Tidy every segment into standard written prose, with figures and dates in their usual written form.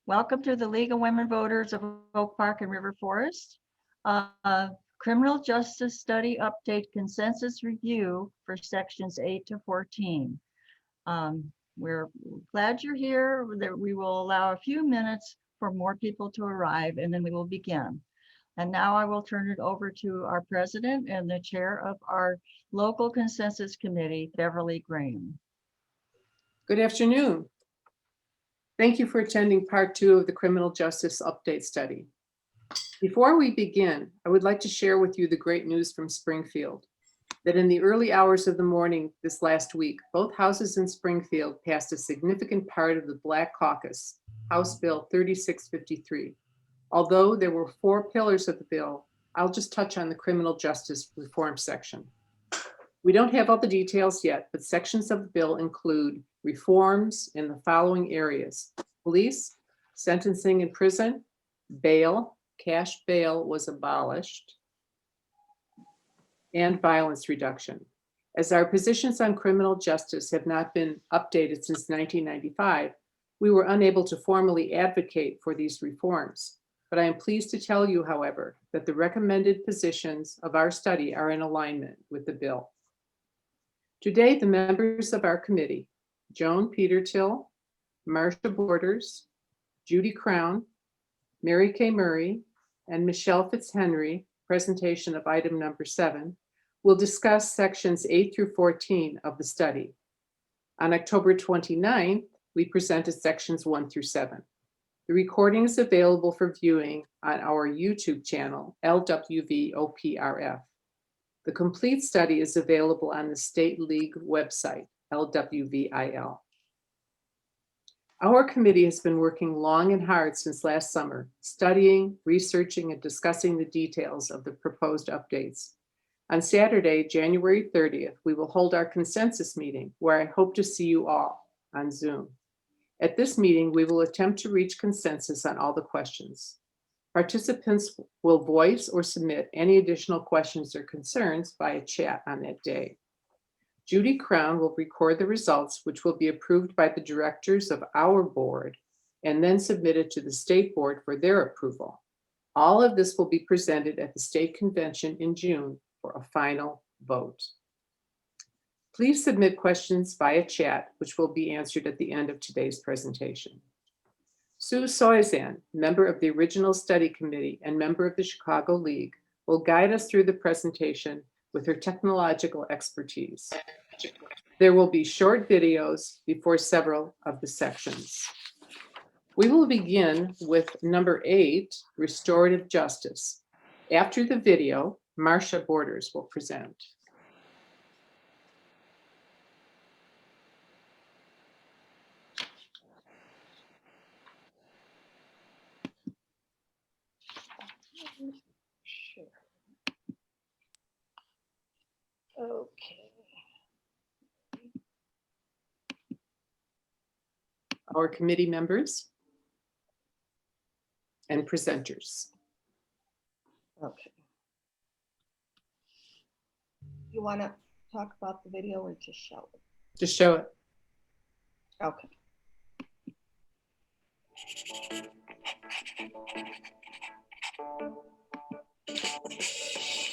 Welcome to the League of Women Voters of Oak Park and River Forest. Criminal Justice Study Update Consensus Review for Sections 8 to 14. We're glad you're here. We will allow a few minutes for more people to arrive and then we will begin. And now I will turn it over to our president and the chair of our local consensus committee, Beverly Graham. Good afternoon. Thank you for attending part 2 of the Criminal Justice Update Study. Before we begin, I would like to share with you the great news from Springfield, that in the early hours of the morning this last week, both houses in Springfield passed a significant part of the Black Caucus, House Bill 3653. Although there were 4 pillars of the bill, I'll just touch on the criminal justice reform section. We don't have all the details yet, but sections of the bill include reforms in the following areas: police, sentencing in prison, bail, cash bail was abolished, and violence reduction. As our positions on criminal justice have not been updated since 1995, we were unable to formally advocate for these reforms. But I am pleased to tell you, however, that the recommended positions of our study are in alignment with the bill. Today, the members of our committee, Joan Petertill, Marsha Borders, Judy Crown, Mary Kay Murray, and Michelle Fitzhenry, presentation of item number 7, will discuss sections 8 through 14 of the study. On October 29th, we presented sections 1 through 7. The recording is available for viewing on our YouTube channel, LWVOPRF. The complete study is available on the State League website, LWVIL. Our committee has been working long and hard since last summer, studying, researching, and discussing the details of the proposed updates. On Saturday, January 30th, we will hold our consensus meeting where I hope to see you all on Zoom. At this meeting, we will attempt to reach consensus on all the questions. Participants will voice or submit any additional questions or concerns via chat on that day. Judy Crown will record the results, which will be approved by the directors of our board and then submitted to the state board for their approval. All of this will be presented at the state convention in June for a final vote. Please submit questions via chat, which will be answered at the end of today's presentation. Sue Soizan, member of the original study committee and member of the Chicago League, will guide us through the presentation with her technological expertise. There will be short videos before several of the sections. We will begin with number 8, Restorative Justice. After the video, Marsha Borders will present. Okay. Our committee members and presenters. Okay. You want to talk about the video or just show it? Just show it. Okay.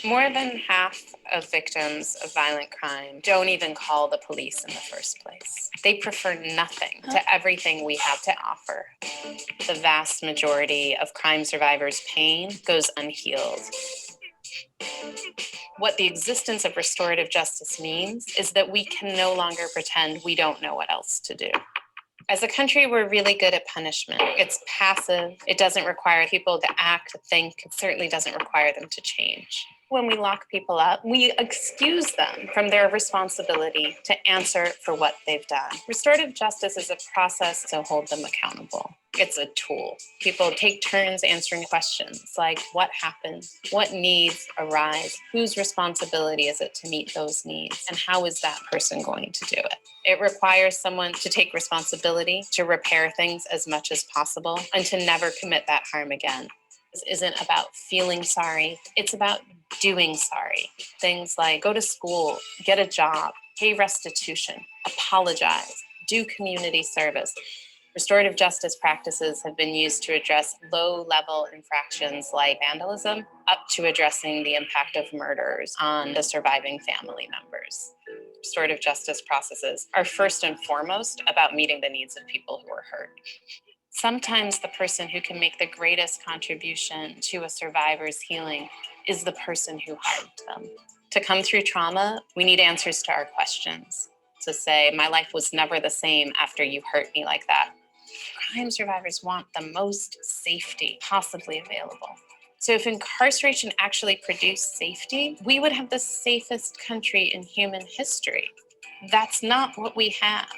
More than half of victims of violent crime don't even call the police in the first place. They prefer nothing to everything we have to offer. The vast majority of crime survivors' pain goes unhealed. What the existence of restorative justice means is that we can no longer pretend we don't know what else to do. As a country, we're really good at punishment. It's passive. It doesn't require people to act, to think. It certainly doesn't require them to change. When we lock people up, we excuse them from their responsibility to answer for what they've done. Restorative justice is a process to hold them accountable. It's a tool. People take turns answering questions like what happened, what needs arise, whose responsibility is it to meet those needs, and how is that person going to do it? It requires someone to take responsibility, to repair things as much as possible, and to never commit that harm again. This isn't about feeling sorry, it's about doing sorry. Things like go to school, get a job, pay restitution, apologize, do community service. Restorative justice practices have been used to address low-level infractions like vandalism, up to addressing the impact of murders on the surviving family members. Restorative justice processes are first and foremost about meeting the needs of people who are hurt. Sometimes the person who can make the greatest contribution to a survivor's healing is the person who harmed them. To come through trauma, we need answers to our questions. To say, my life was never the same after you hurt me like that. Crime survivors want the most safety possibly available. So if incarceration actually produced safety, we would have the safest country in human history. That's not what we have.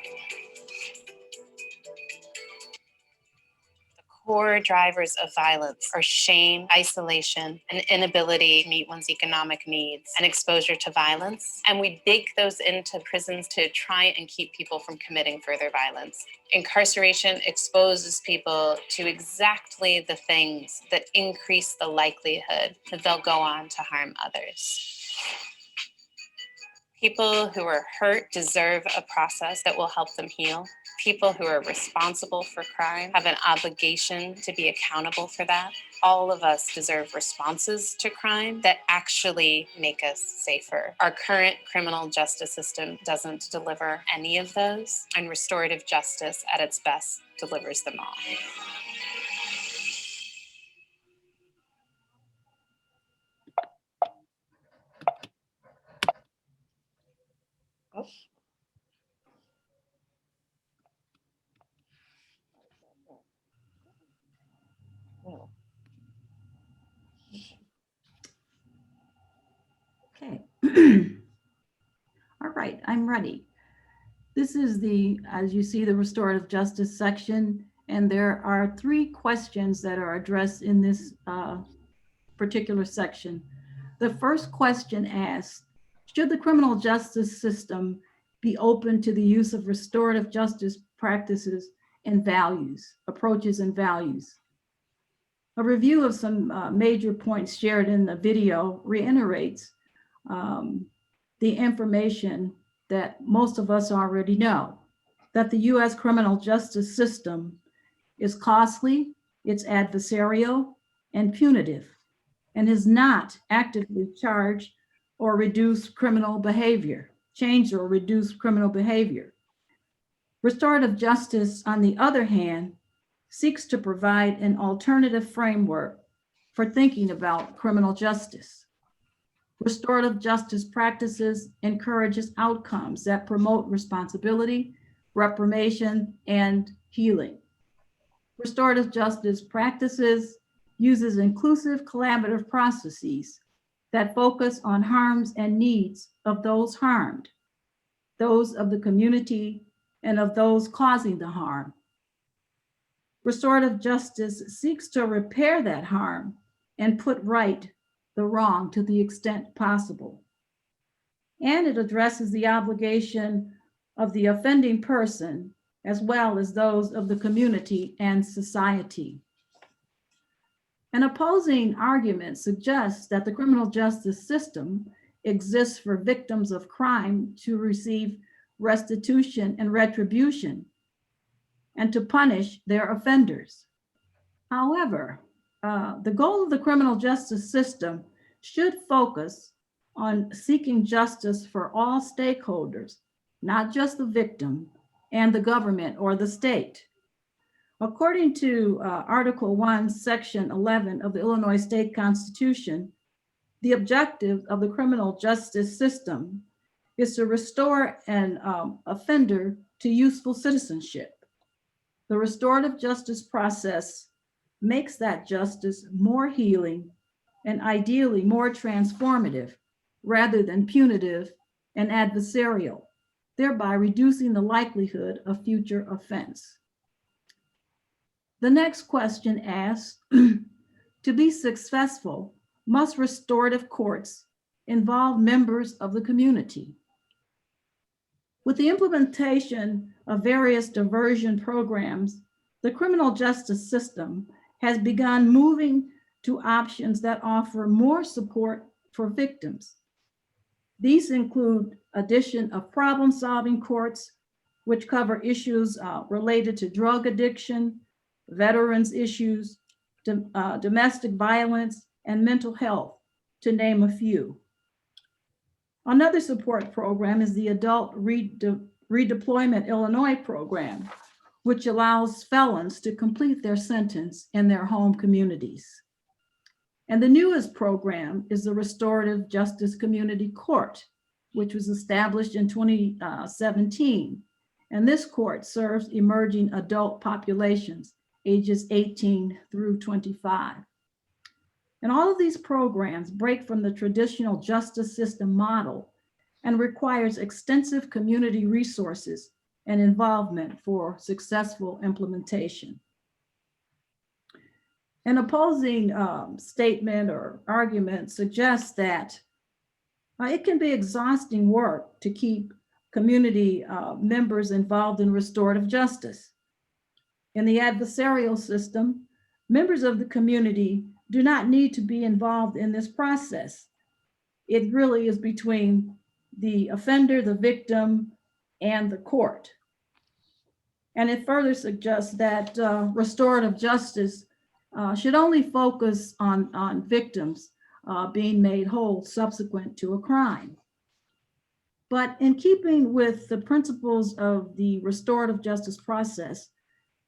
Core drivers of violence are shame, isolation, an inability to meet one's economic needs, and exposure to violence. And we bake those into prisons to try and keep people from committing further violence. Incarceration exposes people to exactly the things that increase the likelihood that they'll go on to harm others. People who are hurt deserve a process that will help them heal. People who are responsible for crime have an obligation to be accountable for that. All of us deserve responses to crime that actually make us safer. Our current criminal justice system doesn't deliver any of those, and restorative justice at its best delivers them all. Okay. All right, I'm ready. This is the, as you see, the restorative justice section, and there are 3 questions that are addressed in this particular section. The first question asks, should the criminal justice system be open to the use of restorative justice practices and values, approaches and values? A review of some major points shared in the video reiterates the information that most of us already know, that the US criminal justice system is costly, it's adversarial and punitive, and is not actively charged or reduce criminal behavior, change or reduce criminal behavior. Restorative justice, on the other hand, seeks to provide an alternative framework for thinking about criminal justice. Restorative justice practices encourages outcomes that promote responsibility, reformation, and healing. Restorative justice practices uses inclusive collaborative processes that focus on harms and needs of those harmed, those of the community, and of those causing the harm. Restorative justice seeks to repair that harm and put right the wrong to the extent possible. And it addresses the obligation of the offending person as well as those of the community and society. An opposing argument suggests that the criminal justice system exists for victims of crime to receive restitution and retribution and to punish their offenders. However, the goal of the criminal justice system should focus on seeking justice for all stakeholders, not just the victim and the government or the state. According to Article 1, Section 11 of the Illinois State Constitution, the objective of the criminal justice system is to restore an offender to useful citizenship. The restorative justice process makes that justice more healing and ideally more transformative rather than punitive and adversarial, thereby reducing the likelihood of future offense. The next question asks, to be successful, must restorative courts involve members of the community? With the implementation of various diversion programs, the criminal justice system has begun moving to options that offer more support for victims. These include addition of problem-solving courts, which cover issues related to drug addiction, veterans issues, domestic violence, and mental health, to name a few. Another support program is the Adult Redeployment Illinois program, which allows felons to complete their sentence in their home communities. And the newest program is the Restorative Justice Community Court, which was established in 2017. And this court serves emerging adult populations ages 18 through 25. And all of these programs break from the traditional justice system model and requires extensive community resources and involvement for successful implementation. An opposing statement or argument suggests that it can be exhausting work to keep community members involved in restorative justice. In the adversarial system, members of the community do not need to be involved in this process. It really is between the offender, the victim, and the court. And it further suggests that restorative justice should only focus on victims being made whole subsequent to a crime. But in keeping with the principles of the restorative justice process,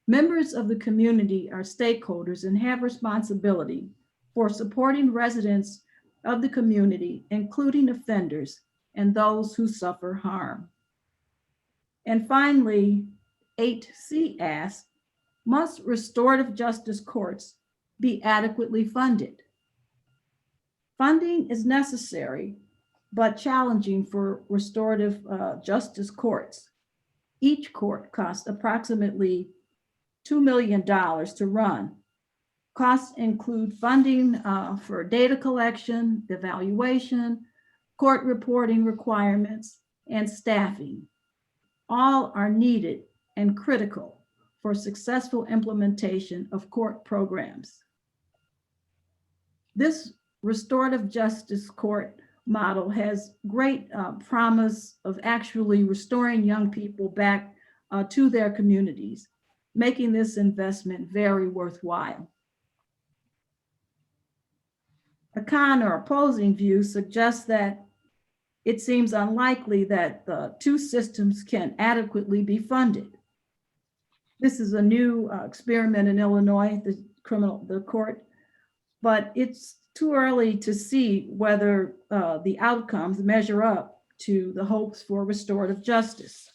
members of the community are stakeholders and have responsibility for supporting residents of the community, including offenders and those who suffer harm. And finally, 8C asks, must restorative justice courts be adequately funded? Funding is necessary, but challenging for restorative justice courts. Each court costs approximately $2 million to run. Costs include funding for data collection, evaluation, court reporting requirements, and staffing. All are needed and critical for successful implementation of court programs. This restorative justice court model has great promise of actually restoring young people back to their communities, making this investment very worthwhile. A con or opposing view suggests that it seems unlikely that the two systems can adequately be funded. This is a new experiment in Illinois, the court, but it's too early to see whether the outcomes measure up to the hopes for restorative justice.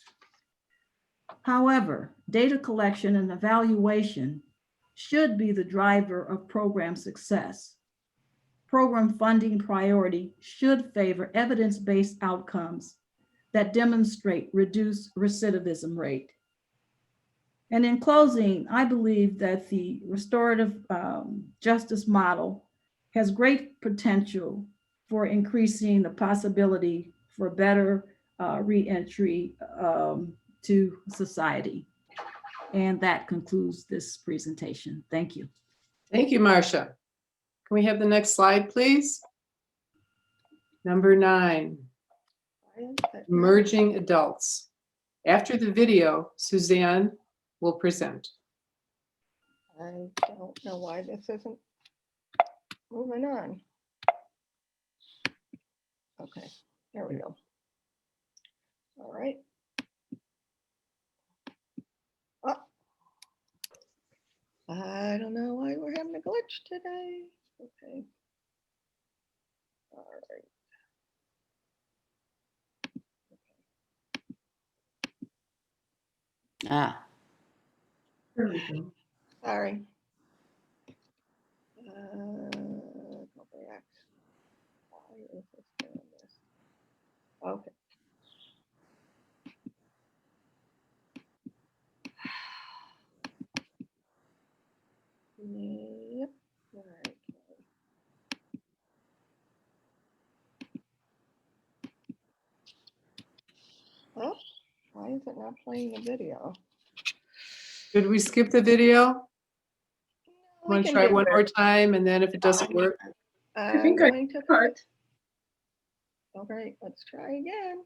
However, data collection and evaluation should be the driver of program success. Program funding priority should favor evidence-based outcomes that demonstrate reduced recidivism rate. And in closing, I believe that the restorative justice model has great potential for increasing the possibility for better reentry to society. And that concludes this presentation. Thank you. Thank you, Marcia. Can we have the next slide, please? Number 9, emerging adults. After the video, Suzanne will present. I don't know why this isn't moving on. Okay, there we go. All right. Oh, I don't know why we're having a glitch today. Okay. All right. There we go. Sorry. Go back. Why is this doing this? Okay. Yep. All right. Oh, why is it not playing the video? Should we skip the video? We Want to can try do one it. more time, and then if it doesn't work? I'm think I going to start. All right, let's try again.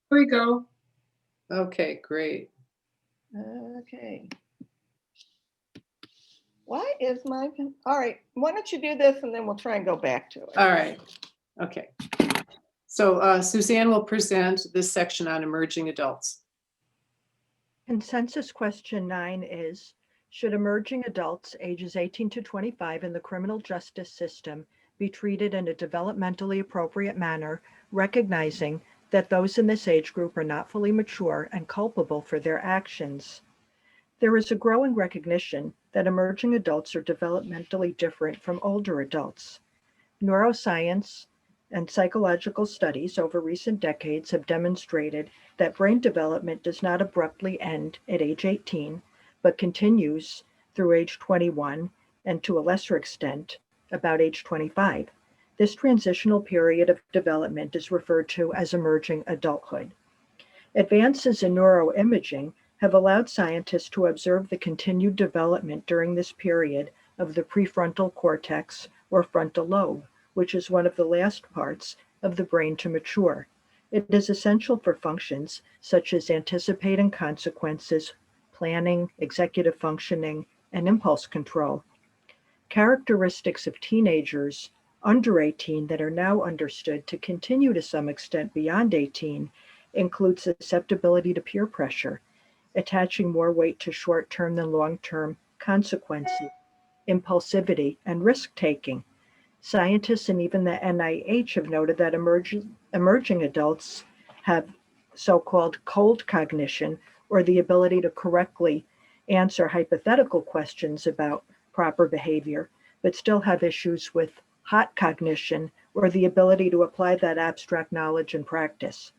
Here we go. Okay, great. Okay. Why is my, all right, why don't you do this and then we'll try and go back to it. All right. Okay. So Suzanne will present this section on emerging adults. Consensus question 9 is, should emerging adults ages 18 to 25 in the criminal justice system be treated in a developmentally appropriate manner, recognizing that those in this age group are not fully mature and culpable for their actions? There is a growing recognition that emerging adults are developmentally different from older adults. Neuroscience and psychological studies over recent decades have demonstrated that brain development does not abruptly end at age 18, but continues through age 21 and to a lesser extent, about age 25. This transitional period of development is referred to as emerging adulthood. Advances in neuroimaging have allowed scientists to observe the continued development during this period of the prefrontal cortex or frontal lobe, which is one of the last parts of the brain to mature. It is essential for functions such as anticipating consequences, planning, executive functioning, and impulse control. Characteristics of teenagers under 18 that are now understood to continue to some extent beyond 18 include susceptibility to peer pressure, attaching more weight to short-term than long-term consequences, impulsivity, and risk-taking. Scientists and even the NIH have noted that emerging adults have so-called cold cognition, or the ability to correctly answer hypothetical questions about proper behavior, but still have issues with hot cognition, or the ability to apply that abstract knowledge in practice.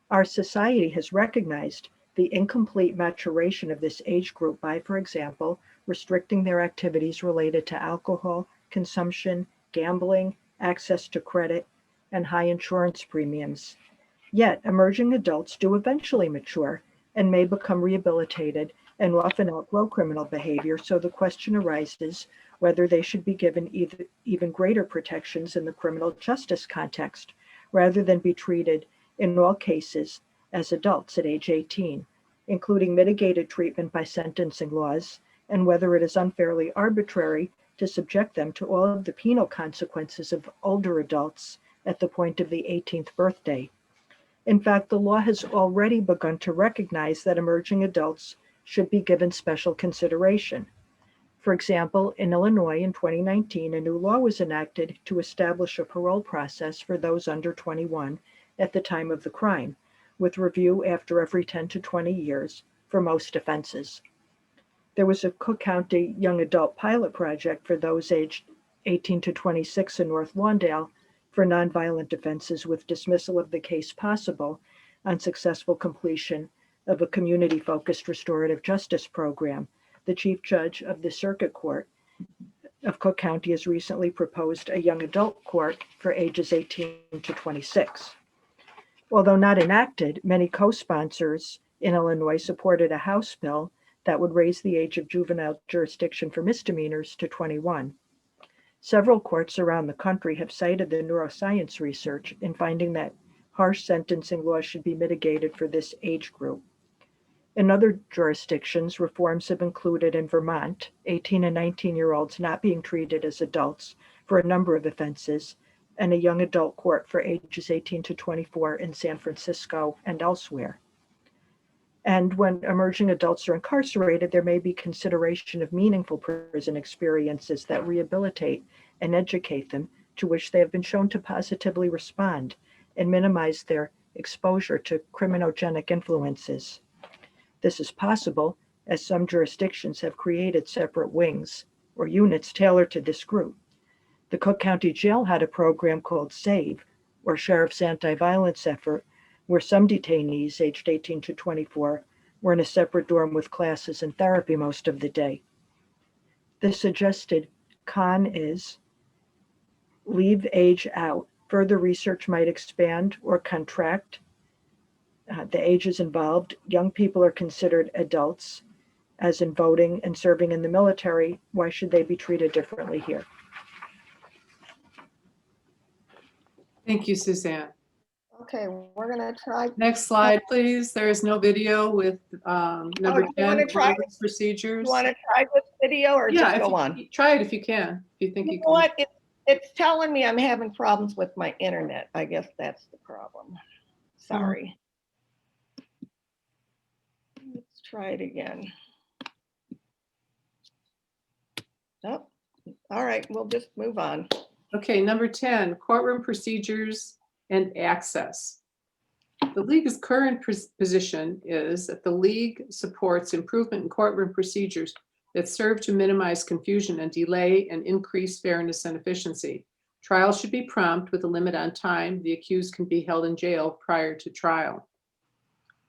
Our society has recognized the incomplete maturation of this age group by, for example, restricting their activities related to alcohol consumption, gambling, access to credit, and high insurance premiums. Yet, emerging adults do eventually mature and may become rehabilitated and often outgrow criminal behavior, so the question arises whether they should be given even greater protections in the criminal justice context, rather than be treated in all cases as adults at age 18, including mitigated treatment by sentencing laws, and whether it is unfairly arbitrary to subject them to all of the penal consequences of older adults at the point of the 18th birthday. In fact, the law has already begun to recognize that emerging adults should be given special consideration. For example, in Illinois in 2019, a new law was enacted to establish a parole process for those under 21 at the time of the crime, with review after every 10 to 20 years for most offenses. There was a Cook County young adult pilot project for those aged 18 to 26 in North Lawndale for nonviolent offenses, with dismissal of the case possible on successful completion of a community-focused restorative justice program. The chief judge of the circuit court of Cook County has recently proposed a young adult court for ages 18 to 26. Although not enacted, many co-sponsors in Illinois supported a House bill that would raise the age of juvenile jurisdiction for misdemeanors to 21. Several courts around the country have cited the neuroscience research in finding that harsh sentencing laws should be mitigated for this age group. In other jurisdictions, reforms have included in Vermont, 18 and 19-year-olds not being treated as adults for a number of offenses, and a young adult court for ages 18 to 24 in San Francisco and elsewhere. And when emerging adults are incarcerated, there may be consideration of meaningful prison experiences that rehabilitate and educate them, to which they have been shown to positively respond and minimize their exposure to criminogenic influences. This is possible as some jurisdictions have created separate wings or units tailored to this group. The Cook County Jail had a program called SAVE, or Sheriff's Anti-Violence Effort, where some detainees aged 18 to 24 were in a separate dorm with classes and therapy most of the day. The suggested con is leave age out. Further research might expand or contract the ages involved. Young people are considered adults, as in voting and serving in the military. Why should they be treated differently here? Thank you, Suzanne. Okay, we're gonna try. Next slide, please. There is no video with number do you 10, wanna try courtroom procedures. You want to try this video or Yeah, just if go you- on? try it if you can, if you think You you know can. what? It's telling me I'm having problems with my internet. I guess that's the problem. Sorry. Let's try it again. Oh, all right, we'll just move on. Okay, number 10, courtroom procedures and access. The League's current position is that the League supports improvement in courtroom procedures that serve to minimize confusion and delay and increase fairness and efficiency. Trial should be prompt with a limit on time the accused can be held in jail prior to trial.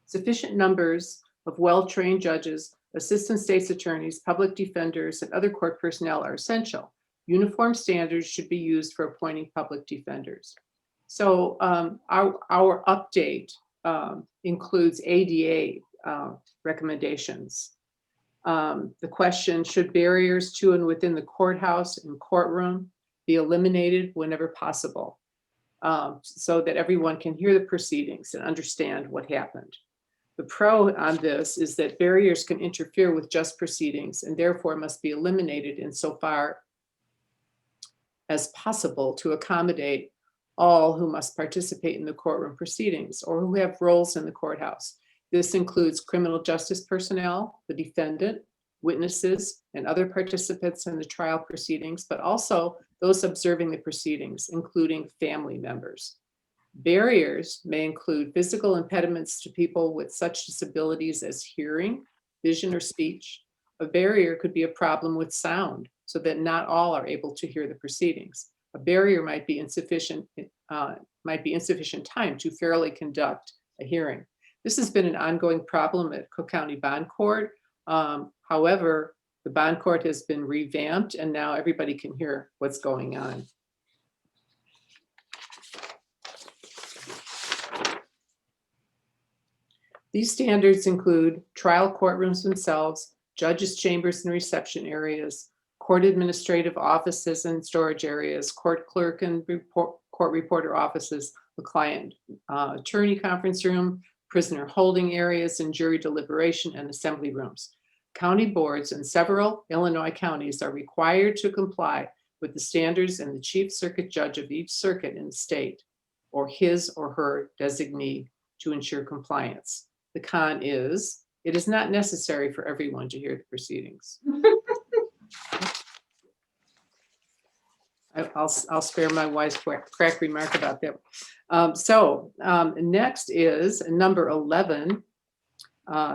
Sufficient numbers of well-trained judges, assistant state's attorneys, public defenders, and other court personnel are essential. Uniform standards should be used for appointing public defenders. So our update includes ADA recommendations. The question, should barriers to and within the courthouse and courtroom be eliminated whenever possible, so that everyone can hear the proceedings and understand what happened? The pro on this is that barriers can interfere with just proceedings and therefore must be eliminated insofar as possible to accommodate all who must participate in the courtroom proceedings or who have roles in the courthouse. This includes criminal justice personnel, the defendant, witnesses, and other participants in the trial proceedings, but also those observing the proceedings, including family members. Barriers may include physical impediments to people with such disabilities as hearing, vision, or speech. A barrier could be a problem with sound, so that not all are able to hear the proceedings. A barrier might be insufficient time to fairly conduct a hearing. This has been an ongoing problem at Cook County Bond Court. However, the Bond Court has been revamped and now everybody can hear what's going on. These standards include trial courtrooms themselves, judges' chambers and reception areas, court administrative offices and storage areas, court clerk and court reporter offices, the client attorney conference room, prisoner holding areas, and jury deliberation and assembly rooms. County boards in several Illinois counties are required to comply with the standards, and the chief circuit judge of each circuit in the state or his or her designee to ensure compliance. The con is, it is not necessary for everyone to hear the proceedings. I'll spare my wise crack remark about that. Next is number 11,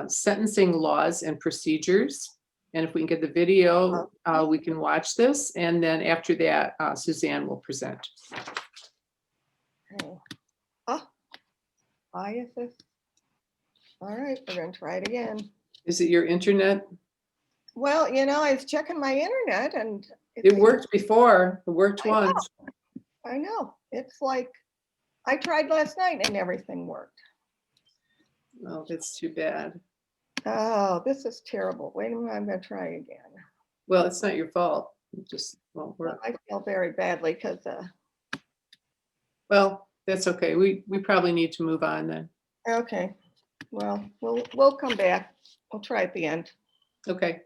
sentencing laws and procedures. And if we can get the video, we can watch this. And then after that, Suzanne will present. Okay. Oh, why is this? All right, we're gonna try it again. Is it your internet? Well, I was checking my internet and It worked before. It worked I know. once. I know. It's like, I tried last night and everything worked. Oh, that's too bad. Oh, this is terrible. Wait a minute, I'm gonna try again. Well, it's not your fault. It just won't work. I feel very badly because, Well, that's okay. We probably need to move on then. okay, well, we'll come back. We'll try at the end. Okay.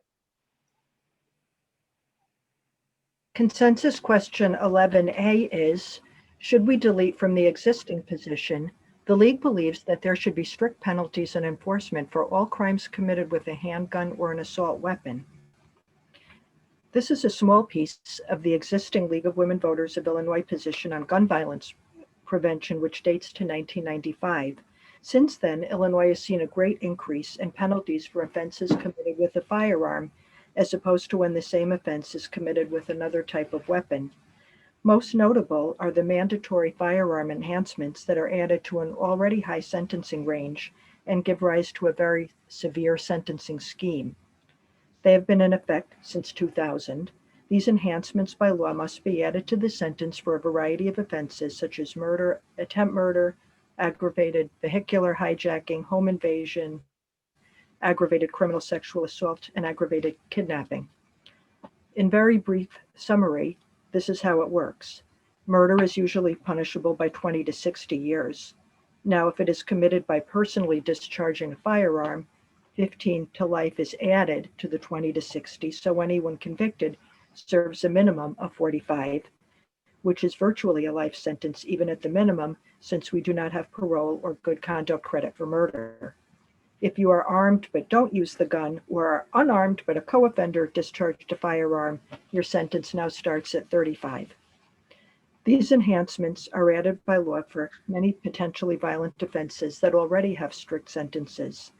Consensus question 11A is, should we delete from the existing position? The League believes that there should be strict penalties and enforcement for all crimes committed with a handgun or an assault weapon. This is a small piece of the existing League of Women Voters of Illinois position on gun violence prevention, which dates to 1995. Since then, Illinois has seen a great increase in penalties for offenses committed with a firearm, as opposed to when the same offense is committed with another type of weapon. Most notable are the mandatory firearm enhancements that are added to an already high sentencing range and give rise to a very severe sentencing scheme. They have been in effect since 2000. These enhancements by law must be added to the sentence for a variety of offenses such as murder, attempt murder, aggravated vehicular hijacking, home invasion, aggravated criminal sexual assault, and aggravated kidnapping. In very brief summary, this is how it works. Murder is usually punishable by 20 to 60 years. Now, if it is committed by personally discharging a firearm, 15 to life is added to the 20 to 60, so anyone convicted serves a minimum of 45, which is virtually a life sentence even at the minimum, since we do not have parole or good conduct credit for murder. If you are armed but don't use the gun, or are unarmed but a co-offender discharged a firearm, your sentence now starts at 35. These enhancements are added by law for many potentially violent offenses that already have strict sentences.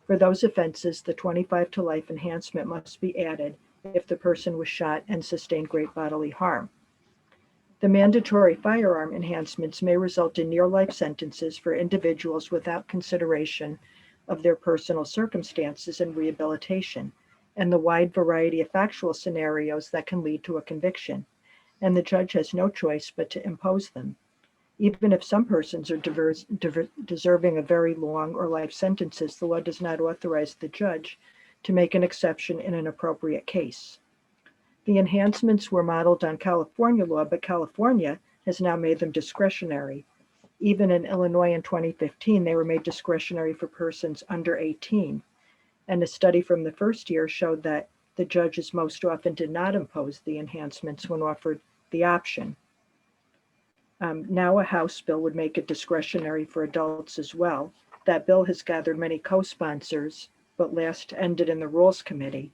For those offenses, the 25 to life enhancement must be added if the person was shot and sustained great bodily harm. The mandatory firearm enhancements may result in near-life sentences for individuals without consideration of their personal circumstances and rehabilitation, and the wide variety of factual scenarios that can lead to a conviction, and the judge has no choice but to impose them. Even if some persons are deserving of very long or life sentences, the law does not authorize the judge to make an exception in an appropriate case. The enhancements were modeled on California law, but California has now made them discretionary. Even in Illinois in 2015, they were made discretionary for persons under 18. And a study from the first year showed that the judges most often did not impose the enhancements when offered the option. Now a House bill would make it discretionary for adults as well. That bill has gathered many co-sponsors, but last ended in the Rules Committee.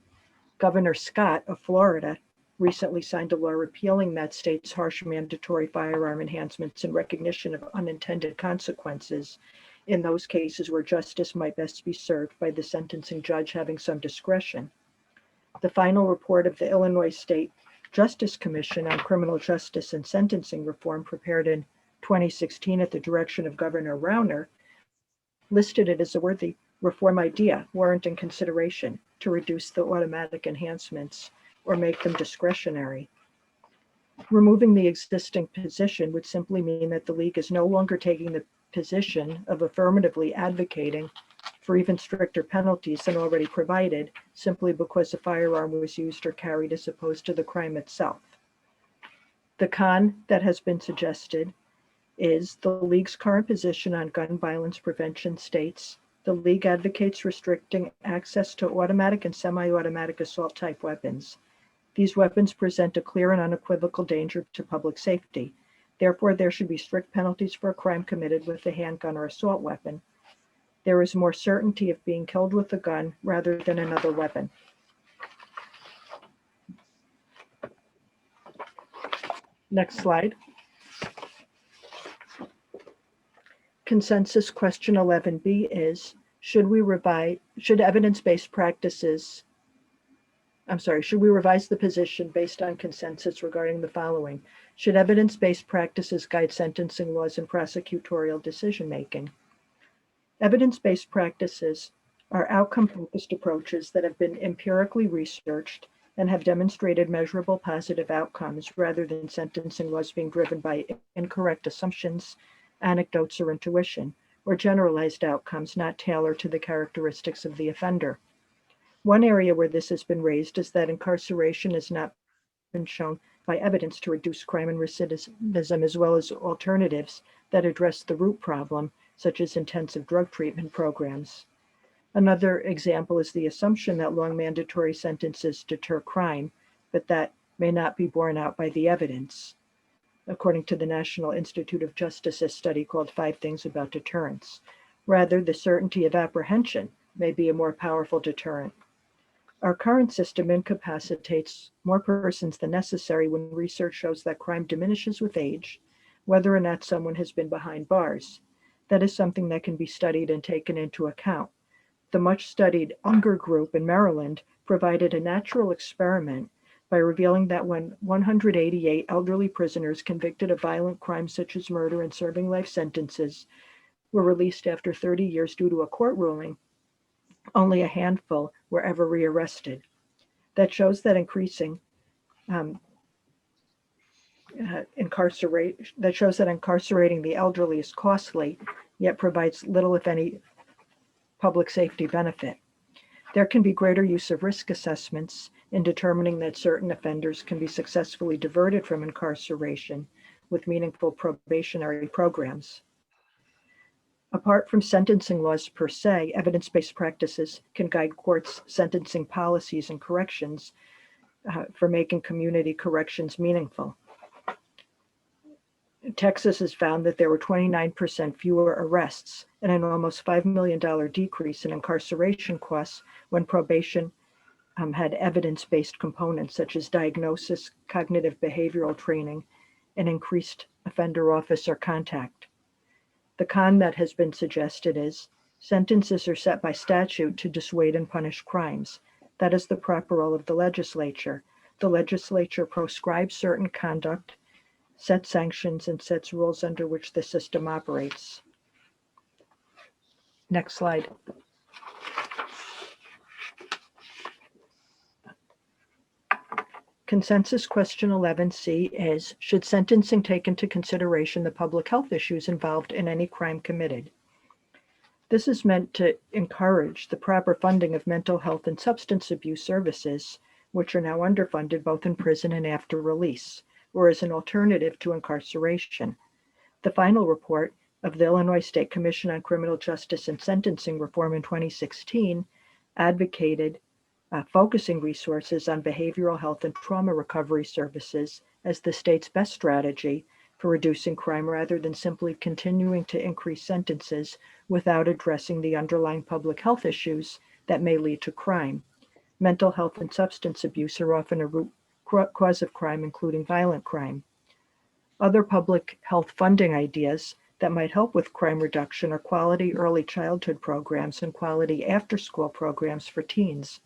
Governor Scott of Florida recently signed a law repealing that state's harsh mandatory firearm enhancements in recognition of unintended consequences in those cases where justice might best be served by the sentencing judge having some discretion. The final report of the Illinois State Justice Commission on Criminal Justice and Sentencing Reform, prepared in 2016 at the direction of Governor Rauner, listed it as a worthy reform idea warranting consideration to reduce the automatic enhancements or make them discretionary. Removing the existing position would simply mean that the league is no longer taking the position of affirmatively advocating for even stricter penalties than already provided, simply because a firearm was used or carried as opposed to the crime itself. The con that has been suggested is the league's current position on gun violence prevention states the league advocates restricting access to automatic and semi-automatic assault type weapons. These weapons present a clear and unequivocal danger to public safety. Therefore, there should be strict penalties for a crime committed with a handgun or assault weapon. There is more certainty of being killed with a gun rather than another weapon. Next slide. Consensus question 11B is, should we revise the position based on consensus regarding the following? Should evidence-based practices guide sentencing laws and prosecutorial decision-making? Evidence-based practices are outcome-focused approaches that have been empirically researched and have demonstrated measurable positive outcomes rather than sentencing laws being driven by incorrect assumptions, anecdotes, or intuition, or generalized outcomes not tailored to the characteristics of the offender. One area where this has been raised is that incarceration has not been shown by evidence to reduce crime and recidivism, as well as alternatives that address the root problem, such as intensive drug treatment programs. Another example is the assumption that long mandatory sentences deter crime, but that may not be borne out by the evidence. According to the National Institute of Justice, a study called 5 Things About Deterrence. Rather, the certainty of apprehension may be a more powerful deterrent. Our current system incapacitates more persons than necessary when research shows that crime diminishes with age, whether or not someone has been behind bars. That is something that can be studied and taken into account. The much-studied Unger group in Maryland provided a natural experiment by revealing that when 188 elderly prisoners convicted of violent crimes such as murder and serving life sentences were released after 30 years due to a court ruling, only a handful were ever rearrested. That shows that incarcerating the elderly is costly, yet provides little, if any, public safety benefit. There can be greater use of risk assessments in determining that certain offenders can be successfully diverted from incarceration with meaningful probationary programs. Apart from sentencing laws per se, evidence-based practices can guide courts' sentencing policies and corrections for making community corrections meaningful. Texas has found that there were 29% fewer arrests and an almost $5 million decrease in incarceration costs when probation had evidence-based components such as diagnosis, cognitive behavioral training, and increased offender officer contact. The con that has been suggested is sentences are set by statute to dissuade and punish crimes. That is the proper role of the legislature. The legislature proscribes certain conduct, sets sanctions, and sets rules under which the system operates. Next slide. Consensus question 11C is, should sentencing take into consideration the public health issues involved in any crime committed? This is meant to encourage the proper funding of mental health and substance abuse services, which are now underfunded both in prison and after release, or as an alternative to incarceration. The final report of the Illinois State Commission on Criminal Justice and Sentencing Reform in 2016 advocated focusing resources on behavioral health and trauma recovery services as the state's best strategy for reducing crime rather than simply continuing to increase sentences without addressing the underlying public health issues that may lead to crime. Mental health and substance abuse are often a root cause of crime, including violent crime. Other public health funding ideas that might help with crime reduction are quality early childhood programs and quality after-school programs for teens.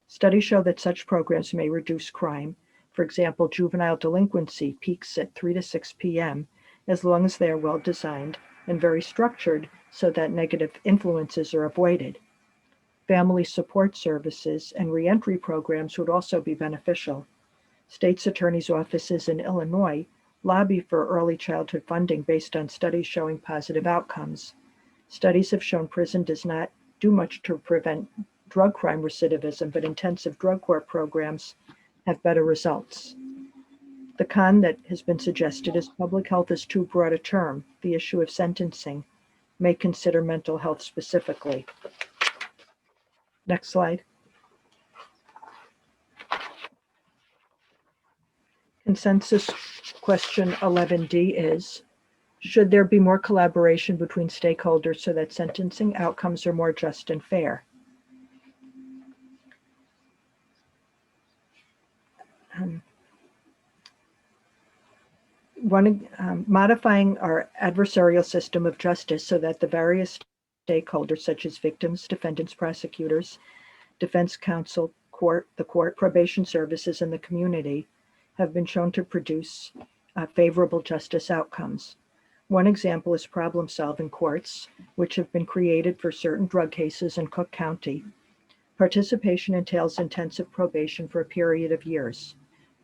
Studies show that such programs may reduce crime. For example, juvenile delinquency peaks at 3 to 6 p.m. as long as they are well designed and very structured so that negative influences are avoided. Family support services and reentry programs would also be beneficial. State's attorneys' offices in Illinois lobby for early childhood funding based on studies showing positive outcomes. Studies have shown prison does not do much to prevent drug crime recidivism, but intensive drug court programs have better results. The con that has been suggested is public health is too broad a term. The issue of sentencing may consider mental health specifically. Next slide. Consensus question 11D is, should there be more collaboration between stakeholders so that sentencing outcomes are more just and fair? Modifying our adversarial system of justice so that the various stakeholders, such as victims, defendants, prosecutors, defense counsel, the court, probation services, and the community, have been shown to produce favorable justice outcomes. One example is problem-solving courts, which have been created for certain drug cases in Cook County. Participation entails intensive probation for a period of years.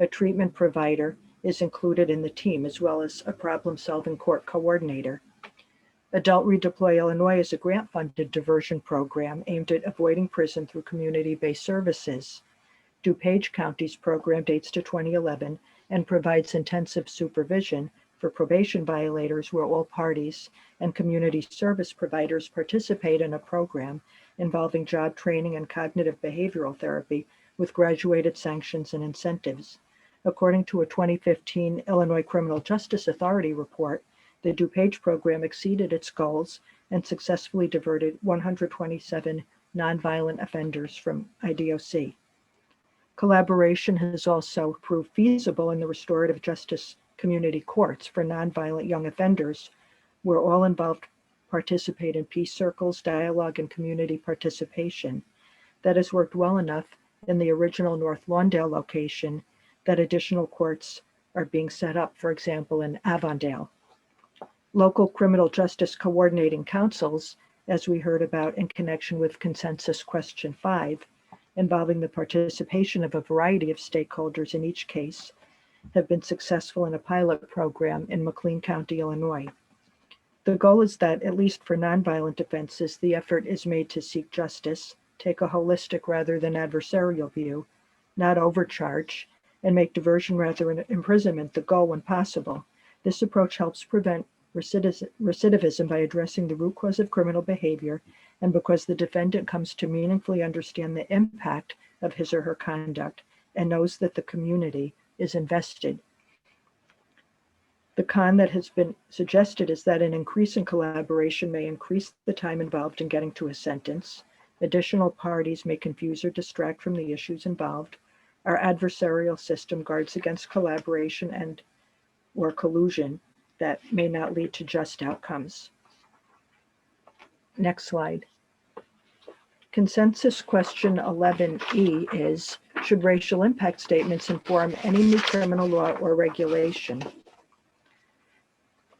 A treatment provider is included in the team, as well as a problem-solving court coordinator. Adult Redeploy Illinois is a grant-funded diversion program aimed at avoiding prison through community-based services. DuPage County's program dates to 2011 and provides intensive supervision for probation violators where all parties and community service providers participate in a program involving job training and cognitive behavioral therapy with graduated sanctions and incentives. According to a 2015 Illinois Criminal Justice Authority report, the DuPage program exceeded its goals and successfully diverted 127 nonviolent offenders from IDOC. Collaboration has also proved feasible in the restorative justice community courts for nonviolent young offenders, where all involved participate in peace circles, dialogue, and community participation. That has worked well enough in the original North Lawndale location that additional courts are being set up, for example, in Avondale. Local criminal justice coordinating councils, as we heard about in connection with consensus question 5, involving the participation of a variety of stakeholders in each case, have been successful in a pilot program in McLean County, Illinois. The goal is that, at least for nonviolent offenses, the effort is made to seek justice, take a holistic rather than adversarial view, not overcharge, and make diversion rather than imprisonment the goal when possible. This approach helps prevent recidivism by addressing the root cause of criminal behavior and because the defendant comes to meaningfully understand the impact of his or her conduct and knows that the community is invested. The con that has been suggested is that an increase in collaboration may increase the time involved in getting to a sentence. Additional parties may confuse or distract from the issues involved. Our adversarial system guards against collaboration and or collusion that may not lead to just outcomes. Next slide. Consensus question 11E is, should racial impact statements inform any new criminal law or regulation?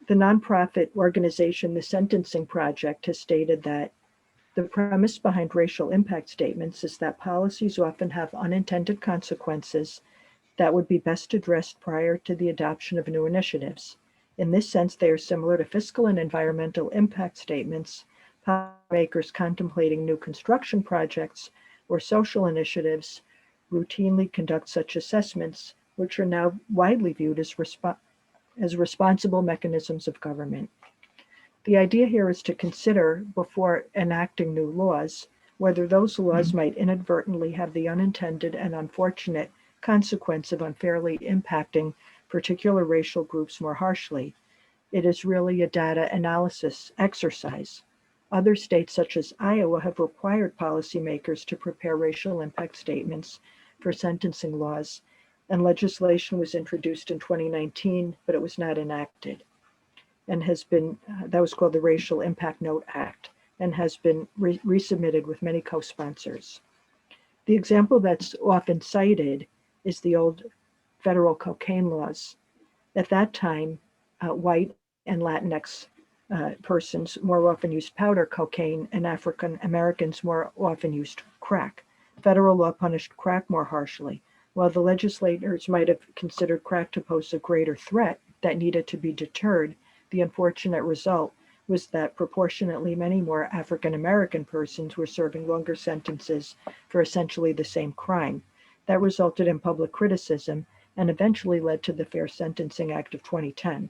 The nonprofit organization, the Sentencing Project, has stated that the premise behind racial impact statements is that policies often have unintended consequences that would be best addressed prior to the adoption of new initiatives. In this sense, they are similar to fiscal and environmental impact statements, policymakers contemplating new construction projects or social initiatives routinely conduct such assessments, which are now widely viewed as responsible mechanisms of government. The idea here is to consider, before enacting new laws, whether those laws might inadvertently have the unintended and unfortunate consequence of unfairly impacting particular racial groups more harshly. It is really a data analysis exercise. Other states, such as Iowa, have required policymakers to prepare racial impact statements for sentencing laws, and legislation was introduced in 2019, but it was not enacted, and has been, that was called the Racial Impact Note Act, and has been resubmitted with many co-sponsors. The example that's often cited is the old federal cocaine laws. At that time, white and Latinx persons more often used powder cocaine, and African Americans more often used crack. Federal law punished crack more harshly. While the legislators might have considered crack to pose a greater threat that needed to be deterred, the unfortunate result was that proportionately many more African American persons were serving longer sentences for essentially the same crime. That resulted in public criticism and eventually led to the Fair Sentencing Act of 2010.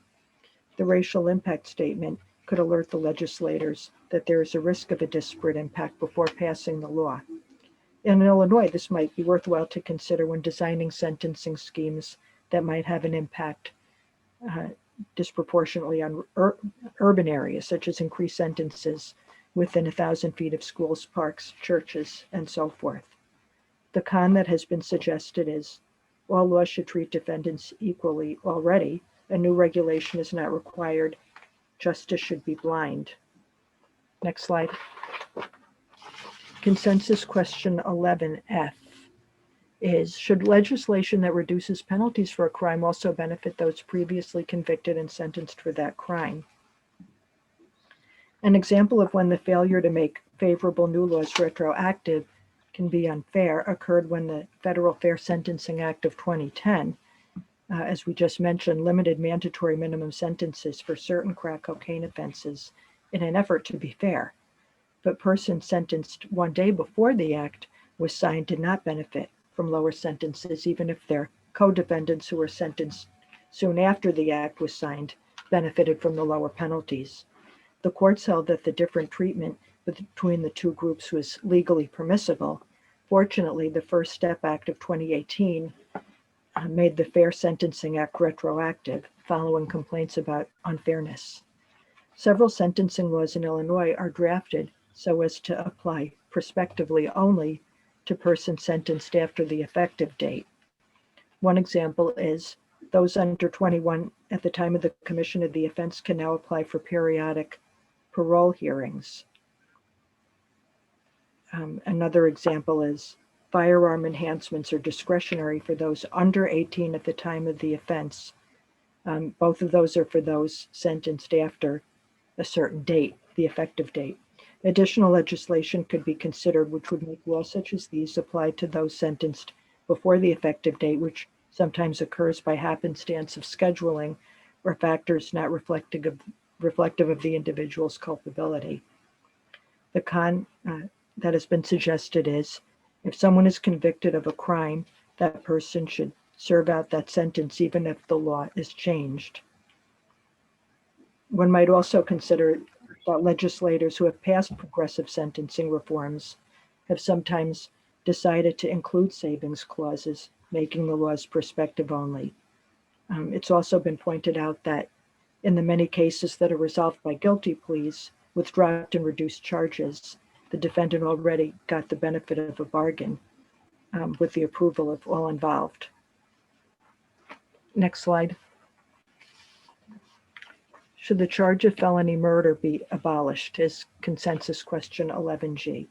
The racial impact statement could alert the legislators that there is a risk of a disparate impact before passing the law. In Illinois, this might be worthwhile to consider when designing sentencing schemes that might have an impact disproportionately on urban areas, such as increased sentences within 1,000 feet of schools, parks, churches, and so forth. The con that has been suggested is all laws should treat defendants equally already. A new regulation is not required. Justice should be blind. Next slide. Consensus question 11F is, should legislation that reduces penalties for a crime also benefit those previously convicted and sentenced for that crime? An example of when the failure to make favorable new laws retroactive can be unfair occurred when the Federal Fair Sentencing Act of 2010, as we just mentioned, limited mandatory minimum sentences for certain crack cocaine offenses in an effort to be fair. But persons sentenced one day before the act was signed did not benefit from lower sentences, even if their co-defendants who were sentenced soon after the act was signed benefited from the lower penalties. The courts held that the different treatment between the two groups was legally permissible. Fortunately, the First Step Act of 2018 made the Fair Sentencing Act retroactive following complaints about unfairness. Several sentencing laws in Illinois are drafted so as to apply prospectively only to persons sentenced after the effective date. One example is those under 21 at the time of the commission of the offense can now apply for periodic parole hearings. Another example is firearm enhancements are discretionary for those under 18 at the time of the offense. Both of those are for those sentenced after a certain date, the effective date. Additional legislation could be considered which would make laws such as these apply to those sentenced before the effective date, which sometimes occurs by happenstance of scheduling or factors not reflective of the individual's culpability. The con that has been suggested is, if someone is convicted of a crime, that person should serve out that sentence even if the law is changed. One might also consider that legislators who have passed progressive sentencing reforms have sometimes decided to include savings clauses, making the laws prospective only. It's also been pointed out that in the many cases that are resolved by guilty pleas with dropped and reduced charges, the defendant already got the benefit of a bargain with the approval of all involved. Next slide. Should the charge of felony murder be abolished is consensus question 11G.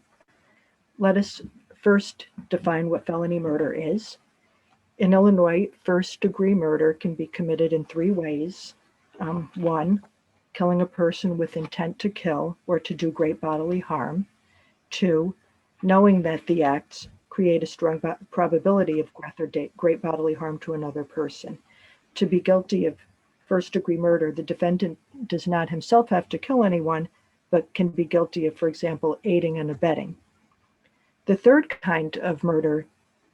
Let us first define what felony murder is. In Illinois, first-degree murder can be committed in 3 ways. 1, killing a person with intent to kill or to do great bodily harm. 2, knowing that the acts create a strong probability of death or great bodily harm to another person. To be guilty of first-degree murder, the defendant does not himself have to kill anyone, but can be guilty of, for example, aiding and abetting. The third kind of murder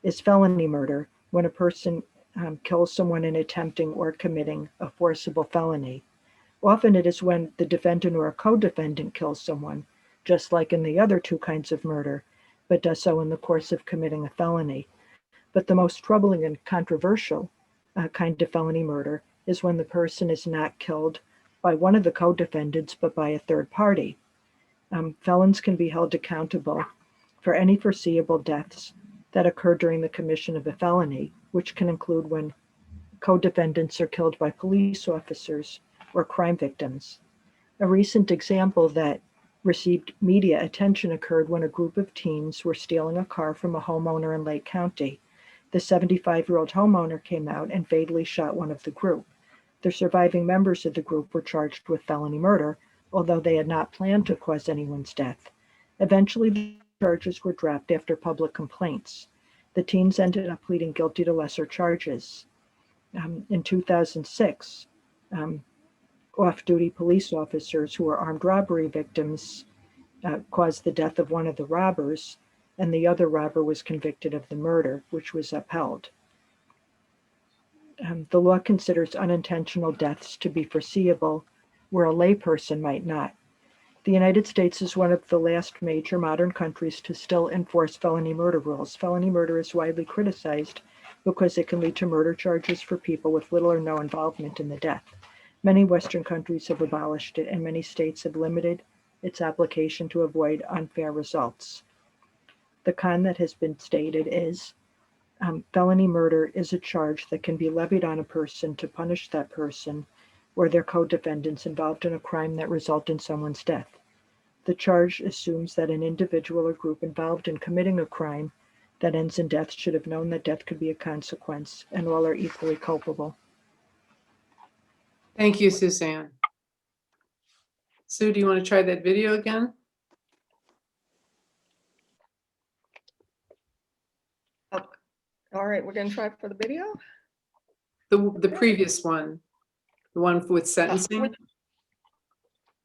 is felony murder, when a person kills someone in attempting or committing a forcible felony. Often it is when the defendant or a co-defendant kills someone, just like in the other 2 kinds of murder, but does so in the course of committing a felony. But the most troubling and controversial kind of felony murder is when the person is not killed by one of the co-defendants, but by a third party. Felons can be held accountable for any foreseeable deaths that occur during the commission of a felony, which can include when co-defendants are killed by police officers or crime victims. A recent example that received media attention occurred when a group of teens were stealing a car from a homeowner in Lake County. The 75-year-old homeowner came out and fatally shot one of the group. The surviving members of the group were charged with felony murder, although they had not planned to cause anyone's death. Eventually, the charges were dropped after public complaints. The teens ended up pleading guilty to lesser charges. In 2006, off-duty police officers who were armed robbery victims caused the death of one of the robbers, and the other robber was convicted of the murder, which was upheld. The law considers unintentional deaths to be foreseeable, where a layperson might not. The United States is one of the last major modern countries to still enforce felony murder rules. Felony murder is widely criticized because it can lead to murder charges for people with little or no involvement in the death. Many Western countries have abolished it, and many states have limited its application to avoid unfair results. The con that has been stated is felony murder is a charge that can be levied on a person to punish that person or their co-defendants involved in a crime that result in someone's death. The charge assumes that an individual or group involved in committing a crime that ends in death should have known that death could be a consequence, and all are equally culpable. Thank you, Suzanne. Sue, do you want to try that video again? All right, we're gonna try for the video. The previous one, the one with sentencing,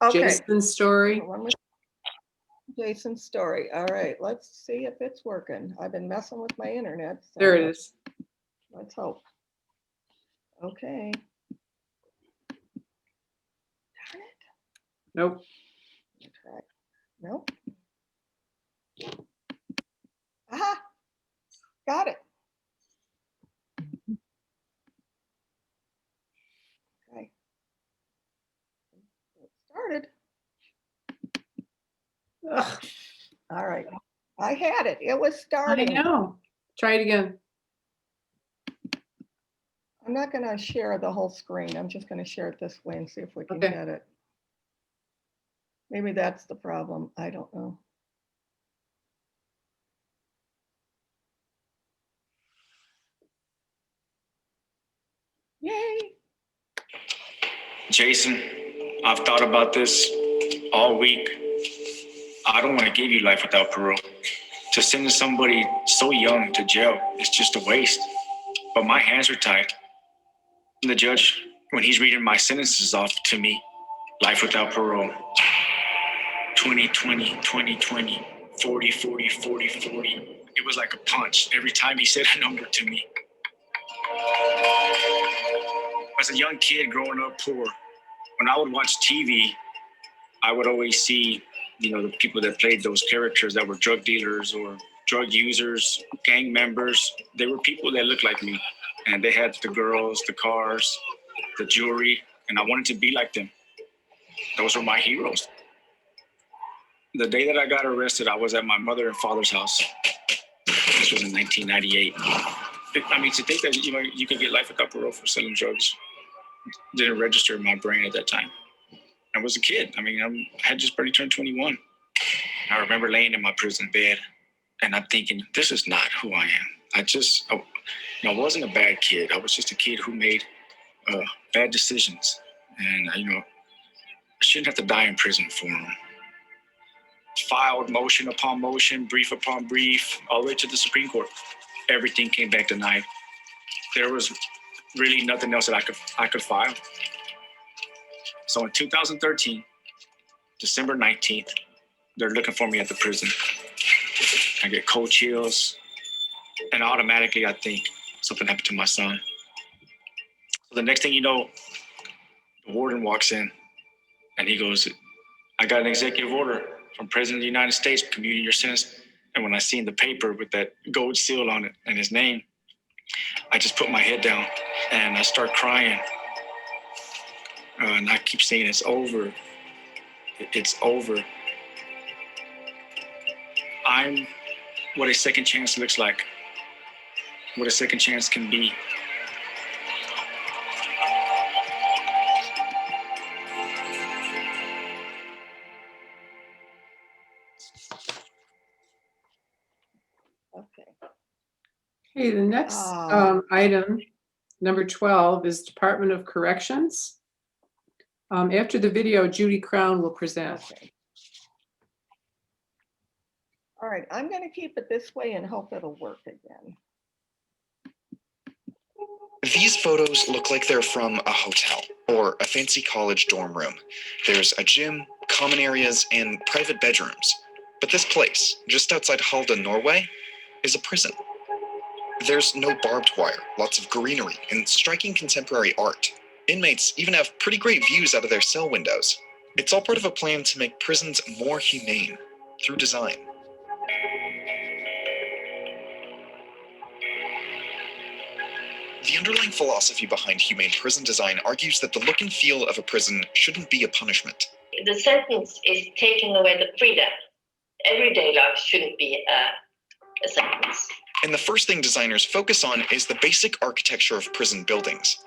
Okay. Jason's story. The one with Jason's story. All right, let's see if it's working. I've been messing with my internet. So There it is. let's hope. Okay. Darn it. Nope. Try. Nope. Aha! Got it. Okay. It started. Ugh, All right. I had it. It was I starting. know. Try it again. I'm not going to share the whole screen. I'm just going to share it this way and see if we can Okay. get it. Maybe that's the problem. I don't know. Yay. Jason, I've thought about this all week. I don't want to give you life without parole. To send somebody so young to jail is just a waste. But my hands are tied. The judge, when he's reading my sentences off to me, life without parole, 2020, 2020, 40, 40, 40, 40. It was like a punch every time he said a number to me. As a young kid growing up poor, when I would watch TV, I would always see, the people that played those characters that were drug dealers or drug users, gang members. They were people that looked like me, and they had the girls, the cars, the jewelry, and I wanted to be like them. Those were my heroes. The day that I got arrested, I was at my mother and father's house. This was in 1998. I mean, to think that, you could get life without parole for selling drugs didn't register in my brain at that time. I was a kid. I mean, I had just barely turned 21. I remember laying in my prison bed and I'm thinking, this is not who I am. I wasn't a bad kid. I was just a kid who made bad decisions. And, I shouldn't have to die in prison for them. Filed motion upon motion, brief upon brief, all the way to the Supreme Court. Everything came back denied. There was really nothing else that I could file. So in 2013, December 19th, they're looking for me at the prison. I get cold chills, and automatically I think something happened to my son. So the next thing you know, the warden walks in, and he goes, I got an executive order from President of the United States, commuting your sentence. And when I seen the paper with that gold seal on it and his name, I just put my head down and I start crying. And I keep saying, it's over. It's over. I'm what a second chance looks like, what a second chance can be. Okay. Okay, the next item, number 12, is Department of Corrections. After the video, Judy Crown will present. Okay. All right, I'm going to keep it this way and hope it'll work again. These photos look like they're from a hotel or a fancy college dorm room. There's a gym, common areas, and private bedrooms. But this place, just outside Halden, Norway, is a prison. There's no barbed wire, lots of greenery, and striking contemporary art. Inmates even have pretty great views out of their cell windows. It's all part of a plan to make prisons more humane through design. The underlying philosophy behind humane prison design argues that the look and feel of a prison shouldn't be a punishment. The sentence is taking away the freedom. Everyday life shouldn't be a sentence. And the first thing designers focus on is the basic architecture of prison buildings.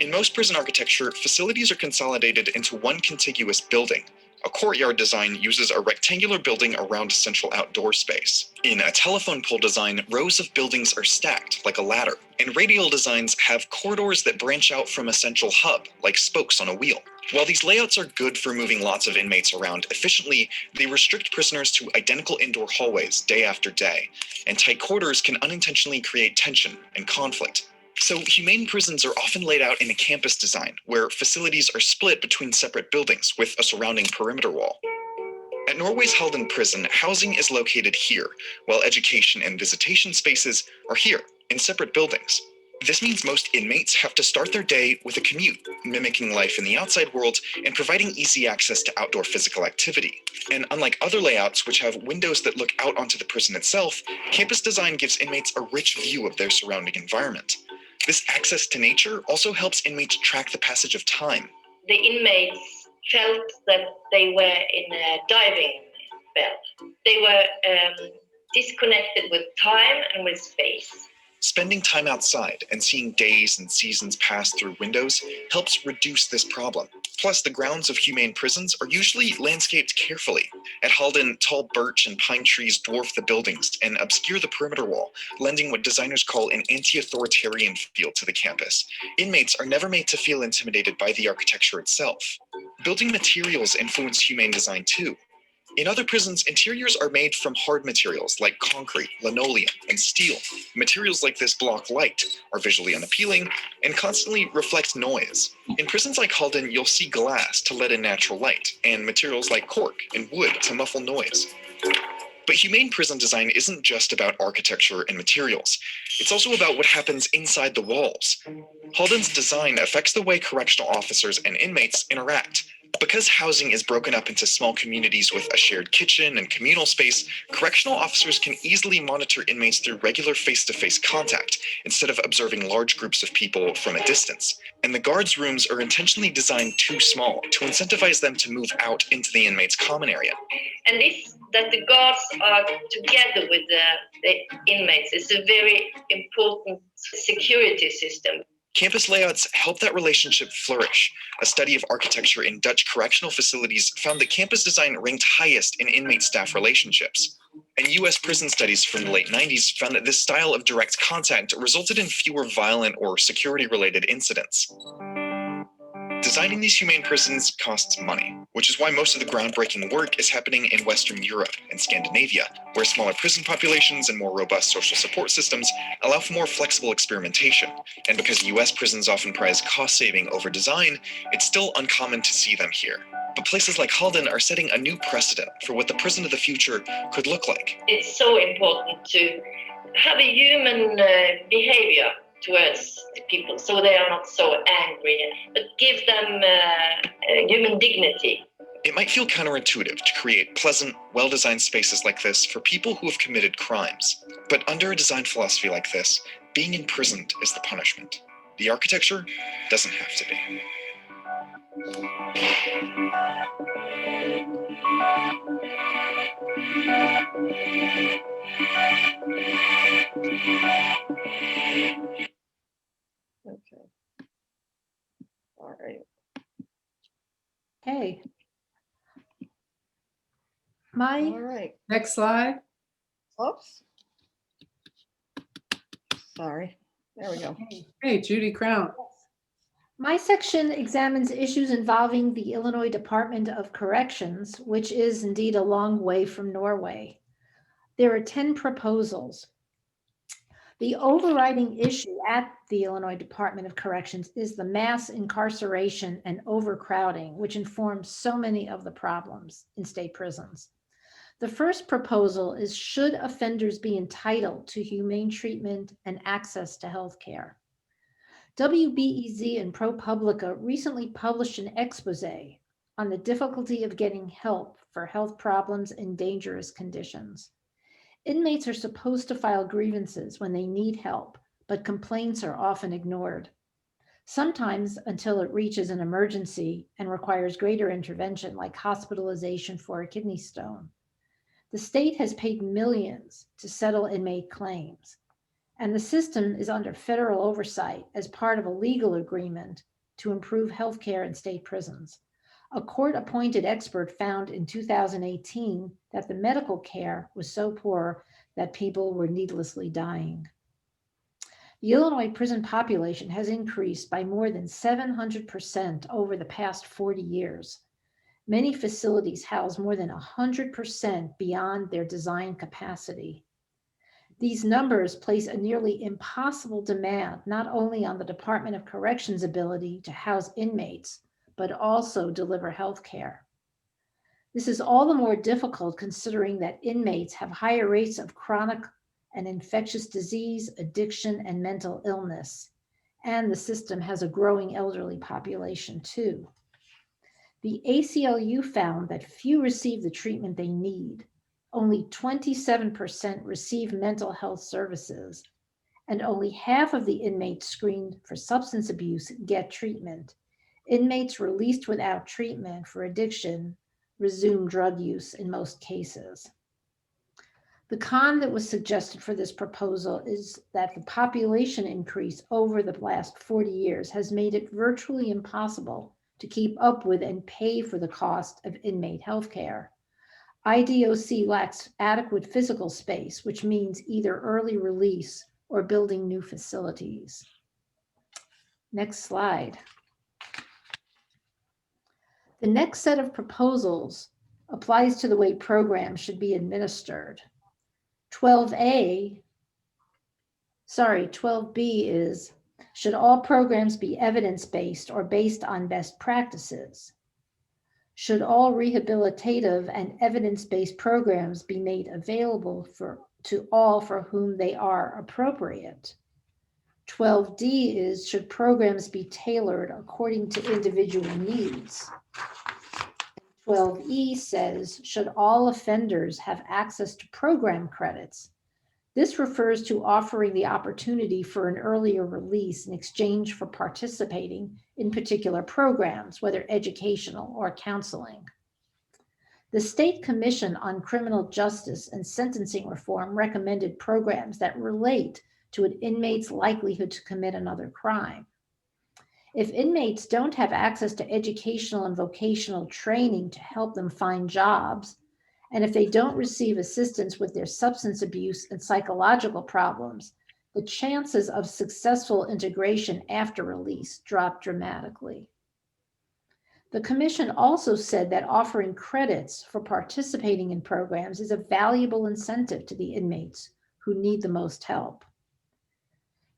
In most prison architecture, facilities are consolidated into one contiguous building. A courtyard design uses a rectangular building around a central outdoor space. In a telephone pole design, rows of buildings are stacked like a ladder, and radial designs have corridors that branch out from a central hub, like spokes on a wheel. While these layouts are good for moving lots of inmates around efficiently, they restrict prisoners to identical indoor hallways day after day, and tight quarters can unintentionally create tension and conflict. So humane prisons are often laid out in a campus design, where facilities are split between separate buildings with a surrounding perimeter wall. At Norway's Halden prison, housing is located here, while education and visitation spaces are here, in separate buildings. This means most inmates have to start their day with a commute, mimicking life in the outside world and providing easy access to outdoor physical activity. And unlike other layouts, which have windows that look out onto the prison itself, campus design gives inmates a rich view of their surrounding environment. This access to nature also helps inmates track the passage of time. The inmates felt that they were in a diving bell. They were disconnected with time and with space. Spending time outside and seeing days and seasons pass through windows helps reduce this problem. Plus, the grounds of humane prisons are usually landscaped carefully. At Halden, tall birch and pine trees dwarf the buildings and obscure the perimeter wall, lending what designers call an anti-authoritarian feel to the campus. Inmates are never made to feel intimidated by the architecture itself. Building materials influence humane design too. In other prisons, interiors are made from hard materials like concrete, linoleum, and steel. Materials like this block light, are visually unappealing, and constantly reflect noise. In prisons like Halden, you'll see glass to let in natural light, and materials like cork and wood to muffle noise. But humane prison design isn't just about architecture and materials. It's also about what happens inside the walls. Halden's design affects the way correctional officers and inmates interact. Because housing is broken up into small communities with a shared kitchen and communal space, correctional officers can easily monitor inmates through regular face-to-face contact instead of observing large groups of people from a distance. And the guards' rooms are intentionally designed too small to incentivize them to move out into the inmates' common area. And this, that the guards are together with the inmates, is a very important security system. Campus layouts help that relationship flourish. A study of architecture in Dutch correctional facilities found that campus design ranked highest in inmate-staff relationships. And US prison studies from the late 90s found that this style of direct contact resulted in fewer violent or security-related incidents. Designing these humane prisons costs money, which is why most of the groundbreaking work is happening in Western Europe and Scandinavia, where smaller prison populations and more robust social support systems allow for more flexible experimentation. And because US prisons often prize cost saving over design, it's still uncommon to see them here. But places like Halden are setting a new precedent for what the prison of the future could look like. It's so important to have a human behavior towards the people, so they are not so angry, but give them human dignity. It might feel counterintuitive to create pleasant, well-designed spaces like this for people who have committed crimes. But under a design philosophy like this, being imprisoned is the punishment. The architecture doesn't have to be. Okay. All right. Okay. All right. Next slide. Oops. Sorry. There we go. Hey, Judy Crown. My section examines issues involving the Illinois Department of Corrections, which is indeed a long way from Norway. There are 10 proposals. The overriding issue at the Illinois Department of Corrections is the mass incarceration and overcrowding, which informs so many of the problems in state prisons. The first proposal is, should offenders be entitled to humane treatment and access to health care? WBEZ and ProPublica recently published an expose on the difficulty of getting help for health problems and dangerous conditions. Inmates are supposed to file grievances when they need help, but complaints are often ignored, sometimes until it reaches an emergency and requires greater intervention like hospitalization for a kidney stone. The state has paid millions to settle inmate claims, and the system is under federal oversight as part of a legal agreement to improve healthcare in state prisons. A court-appointed expert found in 2018 that the medical care was so poor that people were needlessly dying. The Illinois prison population has increased by more than 700% over the past 40 years. Many facilities house more than 100% beyond their design capacity. These numbers place a nearly impossible demand not only on the Department of Corrections' ability to house inmates, but also deliver health care. This is all the more difficult considering that inmates have higher rates of chronic and infectious disease, addiction, and mental illness, and the system has a growing elderly population too. The ACLU found that few receive the treatment they need. Only 27% receive mental health services, and only half of the inmates screened for substance abuse get treatment. Inmates released without treatment for addiction resume drug use in most cases. The con that was suggested for this proposal is that the population increase over the last 40 years has made it virtually impossible to keep up with and pay for the cost of inmate health care. IDOC lacks adequate physical space, which means either early release or building new facilities. Next slide. The next set of proposals applies to the way programs should be administered. 12B is, should all programs be evidence-based or based on best practices? Should all rehabilitative and evidence-based programs be made available to all for whom they are appropriate? 12D is, should programs be tailored according to individual needs? 12E says, should all offenders have access to program credits? This refers to offering the opportunity for an earlier release in exchange for participating in particular programs, whether educational or counseling. The State Commission on Criminal Justice and Sentencing Reform recommended programs that relate to an inmate's likelihood to commit another crime. If inmates don't have access to educational and vocational training to help them find jobs, and if they don't receive assistance with their substance abuse and psychological problems, the chances of successful integration after release drop dramatically. The Commission also said that offering credits for participating in programs is a valuable incentive to the inmates who need the most help.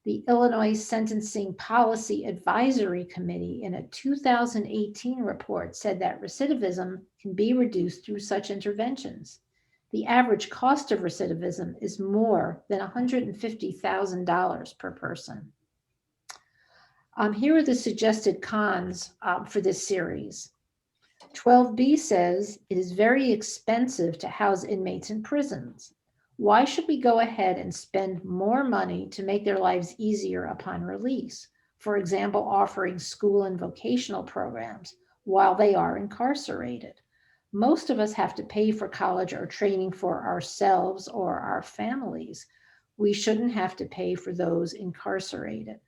The Illinois Sentencing Policy Advisory Committee, in a 2018 report, said that recidivism can be reduced through such interventions. The average cost of recidivism is more than $150,000 per person. Here are the suggested cons for this series. 12B says it is very expensive to house inmates in prisons. Why should we go ahead and spend more money to make their lives easier upon release? For example, offering school and vocational programs while they are incarcerated. Most of us have to pay for college or training for ourselves or our families. We shouldn't have to pay for those incarcerated.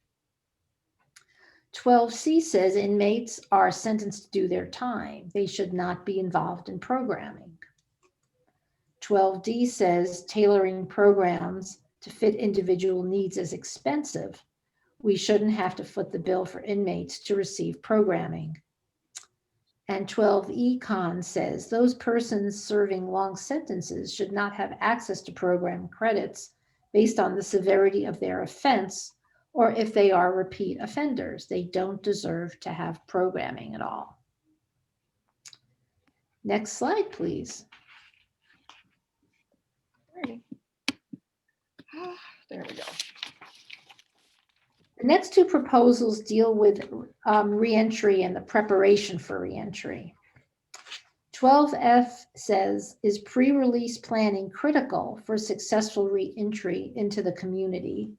12C says inmates are sentenced to do their time. They should not be involved in programming. 12D says tailoring programs to fit individual needs is expensive. We shouldn't have to foot the bill for inmates to receive programming. And 12E con says those persons serving long sentences should not have access to program credits based on the severity of their offense, or if they are repeat offenders. They don't deserve to have programming at all. Next slide, please. There we go. The next two proposals deal with reentry and the preparation for reentry. 12F says, is pre-release planning critical for successful reentry into the community?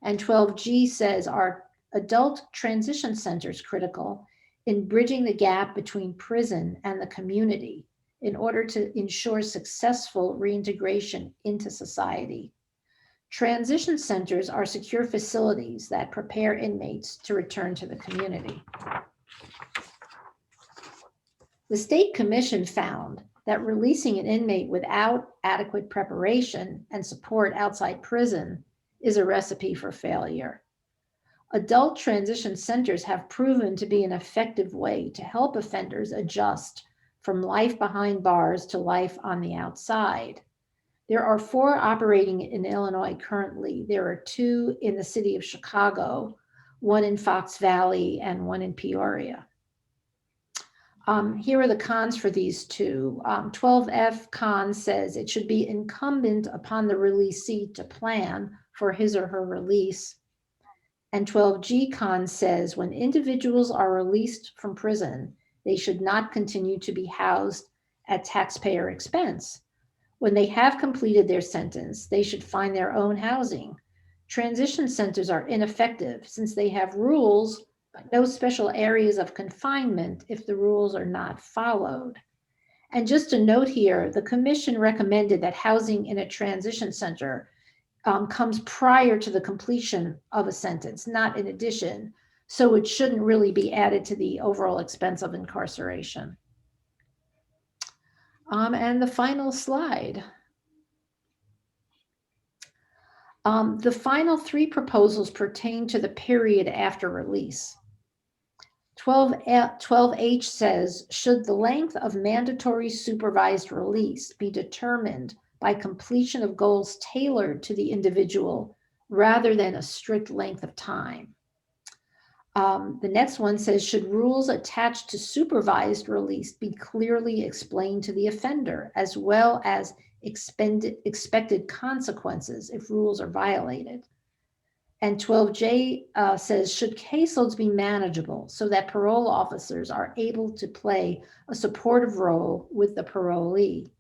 And 12G says, are adult transition centers critical in bridging the gap between prison and the community in order to ensure successful reintegration into society? Transition centers are secure facilities that prepare inmates to return to the community. The State Commission found that releasing an inmate without adequate preparation and support outside prison is a recipe for failure. Adult transition centers have proven to be an effective way to help offenders adjust from life behind bars to life on the outside. There are 4 operating in Illinois currently. There are 2 in the city of Chicago, 1 in Fox Valley, and 1 in Peoria. Here are the cons for these 2. 12F con says it should be incumbent upon the releasee to plan for his or her release. And 12G con says when individuals are released from prison, they should not continue to be housed at taxpayer expense. When they have completed their sentence, they should find their own housing. Transition centers are ineffective since they have rules, but no special areas of confinement if the rules are not followed. And just a note here, the Commission recommended that housing in a transition center comes prior to the completion of a sentence, not in addition. So it shouldn't really be added to the overall expense of incarceration. And the final slide. The final 3 proposals pertain to the period after release. 12H says, should the length of mandatory supervised release be determined by completion of goals tailored to the individual rather than a strict length of time? The next one says, should rules attached to supervised release be clearly explained to the offender, as well as expected consequences if rules are violated? And 12J says, should caseloads be manageable so that parole officers are able to play a supportive role with the parolee?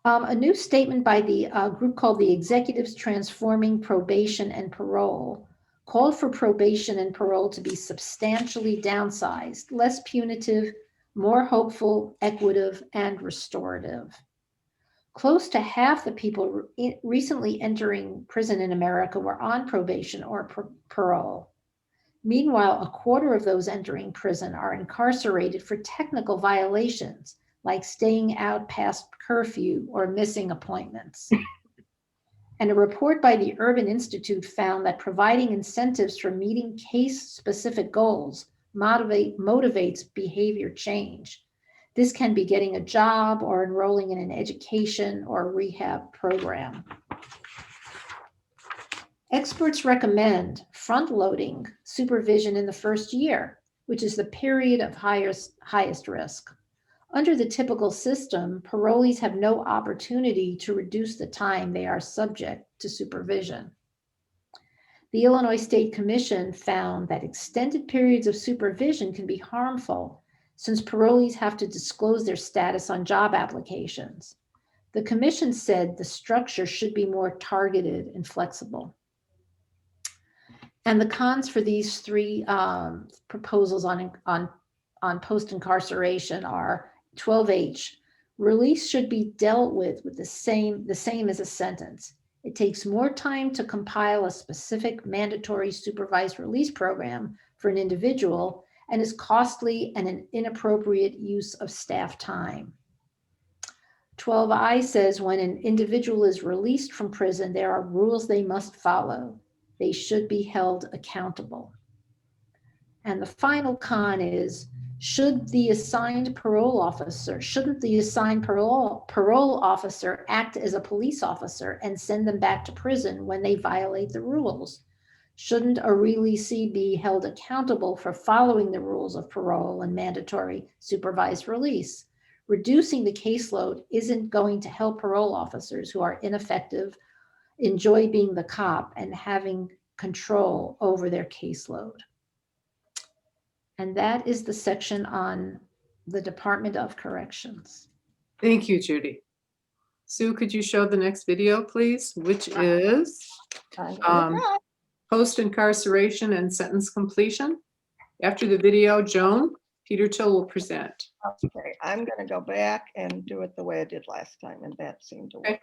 A new statement by the group called the Executives Transforming Probation and Parole called for probation and parole to be substantially downsized, less punitive, more hopeful, equitable, and restorative. Close to half the people recently entering prison in America were on probation or parole. Meanwhile, a quarter of those entering prison are incarcerated for technical violations, like staying out past curfew or missing appointments. And a report by the Urban Institute found that providing incentives for meeting case-specific goals motivates behavior change. This can be getting a job or enrolling in an education or rehab program. Experts recommend front-loading supervision in the first year, which is the period of highest risk. Under the typical system, parolees have no opportunity to reduce the time they are subject to supervision. The Illinois State Commission found that extended periods of supervision can be harmful since parolees have to disclose their status on job applications. The commission said the structure should be more targeted and flexible. And the cons for these three proposals on post-incarceration are 12H. Release should be dealt with the same as a sentence. It takes more time to compile a specific mandatory supervised release program for an individual and is costly and an inappropriate use of staff time. 12I says when an individual is released from prison, there are rules they must follow. They should be held accountable. And the final con is, shouldn't the assigned parole officer act as a police officer and send them back to prison when they violate the rules? Shouldn't a releasee be held accountable for following the rules of parole and mandatory supervised release? Reducing the caseload isn't going to help parole officers who are ineffective, enjoy being the cop, and having control over their caseload. And that is the section on the Department of Corrections. Thank you, Judy. Sue, could you show the next video, please, which is post-incarceration and sentence completion. After the video, Joan, Peter Till will present. Okay, I'm going to go back and do it the way I did last time, and that seemed to work.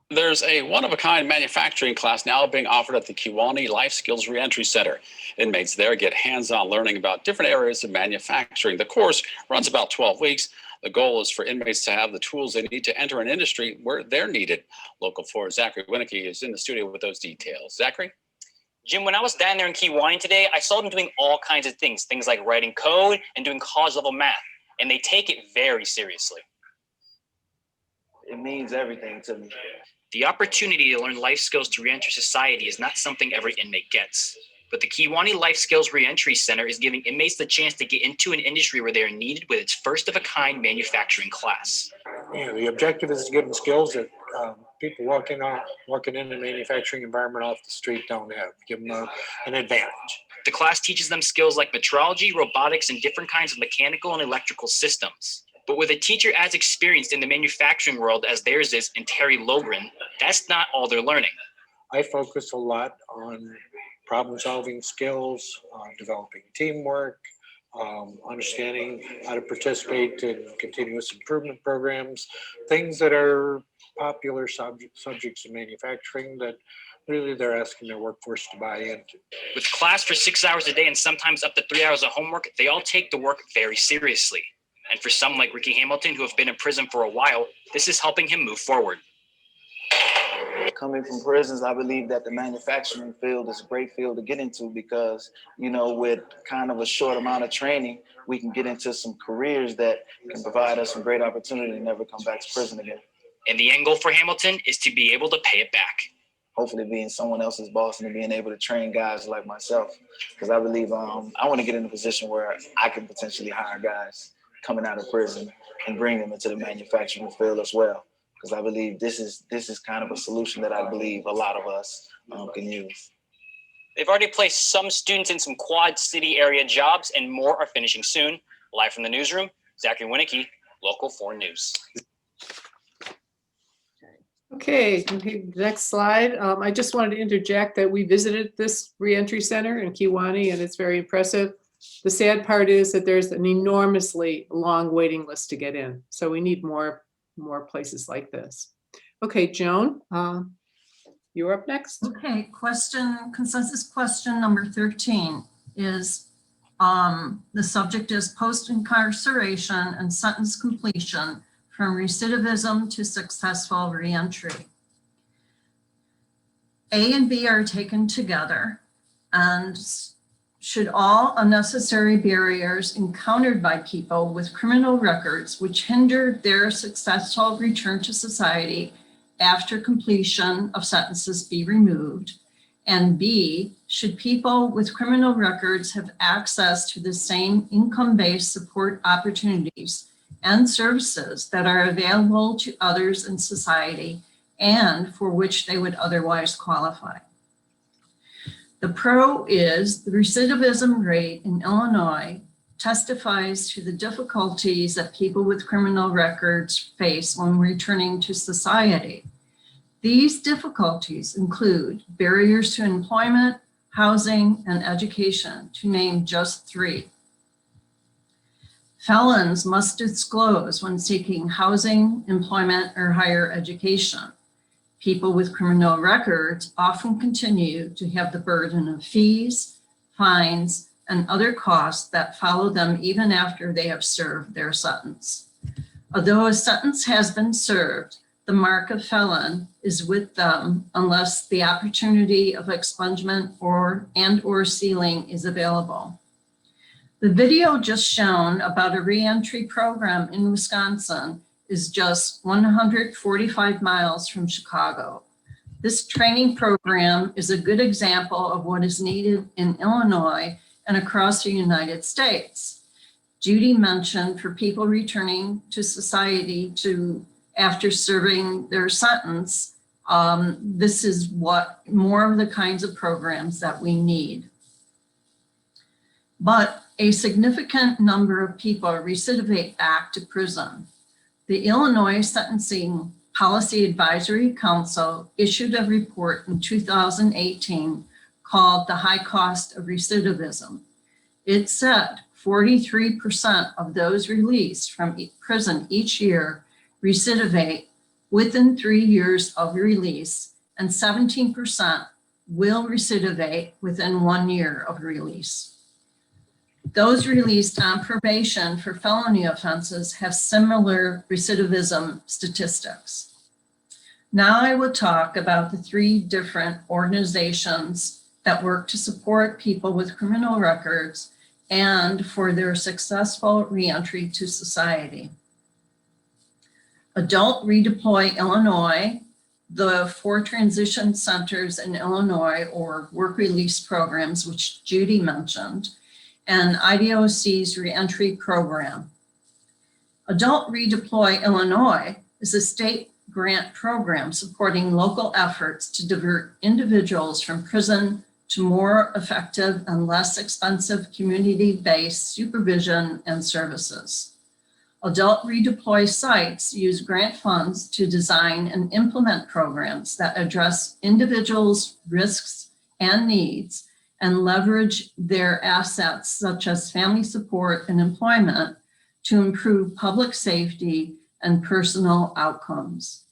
There's a one-of-a-kind manufacturing class now being offered at the Kiwani Life Skills Reentry Center. Inmates there get hands-on learning about different areas of manufacturing. The course runs about 12 weeks. The goal is for inmates to have the tools they need to enter an industry where they're needed. Local 4 Zachary Winnicky is in the studio with those details. Zachary? Jim, when I was down there in Kiwani today, I saw them doing all kinds of things like writing code and doing college-level math, and they take it very seriously. It means everything to me. The opportunity to learn life skills to reenter society is not something every inmate gets. But the Kiwani Life Skills Reentry Center is giving inmates the chance to get into an industry where they are needed with its first-of-a-kind manufacturing class. Yeah, the objective is to give them skills that people working in the manufacturing environment off the street don't have. Give them an advantage. The class teaches them skills like metrology, robotics, and different kinds of mechanical and electrical systems. But with a teacher as experienced in the manufacturing world as theirs is in Terry Logren, that's not all they're learning. I focus a lot on problem-solving skills, developing teamwork, understanding how to participate in continuous improvement programs, things that are popular subjects in manufacturing that really they're asking their workforce to buy into. With class for 6 hours a day and sometimes up to 3 hours of homework, they all take the work very seriously. And for some like Ricky Hamilton, who have been in prison for a while, this is helping him move forward. Coming from prisons, I believe that the manufacturing field is a great field to get into because, you know, with kind of a short amount of training, we can get into some careers that can provide us some great opportunity to never come back to prison again. And the end goal for Hamilton is to be able to pay it back. hopefully being someone else's boss and being able to train guys like myself. Because I believe I want to get in a position where I can potentially hire guys coming out of prison and bring them into the manufacturing field as well. Because I believe this is kind of a solution that I believe a lot of us can use. They've already placed some students in some Quad City area jobs, and more are finishing soon. Live from the newsroom, Zachary Winicky, Local 4 News. Okay, next slide. I just wanted to interject that we visited this reentry center in Kewanee, and it's very impressive. The sad part is that there's an enormously long waiting list to get in. So we need more places like this. Okay, Joan, you're up next. Okay, consensus question number 13 is, the subject is post-incarceration and sentence completion from recidivism to successful reentry. A and B are taken together, and should all unnecessary barriers encountered by people with criminal records which hinder their successful return to society after completion of sentences be removed? And B, should people with criminal records have access to the same income-based support opportunities and services that are available to others in society and for which they would otherwise qualify? The pro is the recidivism rate in Illinois testifies to the difficulties that people with criminal records face when returning to society. These difficulties include barriers to employment, housing, and education, to name just 3. Felons must disclose when seeking housing, employment, or higher education. People with criminal records often continue to have the burden of fees, fines, and other costs that follow them even after they have served their sentence. Although a sentence has been served, the mark of felon is with them unless the opportunity of expungement or sealing is available. The video just shown about a reentry program in Wisconsin is just 145 miles from Chicago. This training program is a good example of what is needed in Illinois and across the United States. Judy mentioned for people returning to society after serving their sentence, this is what more of the kinds of programs that we need. But a significant number of people recidivate back to prison. The Illinois Sentencing Policy Advisory Council issued a report in 2018 called The High Cost of Recidivism. It said 43% of those released from prison each year recidivate within 3 years of release, and 17% will recidivate within 1 year of release. Those released on probation for felony offenses have similar recidivism statistics. Now I will talk about the 3 different organizations that work to support people with criminal records and for their successful reentry to society. Adult Redeploy Illinois, the 4 transition centers in Illinois or work release programs, which Judy mentioned, and IDOC's reentry program. Adult Redeploy Illinois is a state grant program supporting local efforts to divert individuals from prison to more effective and less expensive community-based supervision and services. Adult Redeploy sites use grant funds to design and implement programs that address individuals' risks and needs and leverage their assets such as family support and employment to improve public safety and personal outcomes.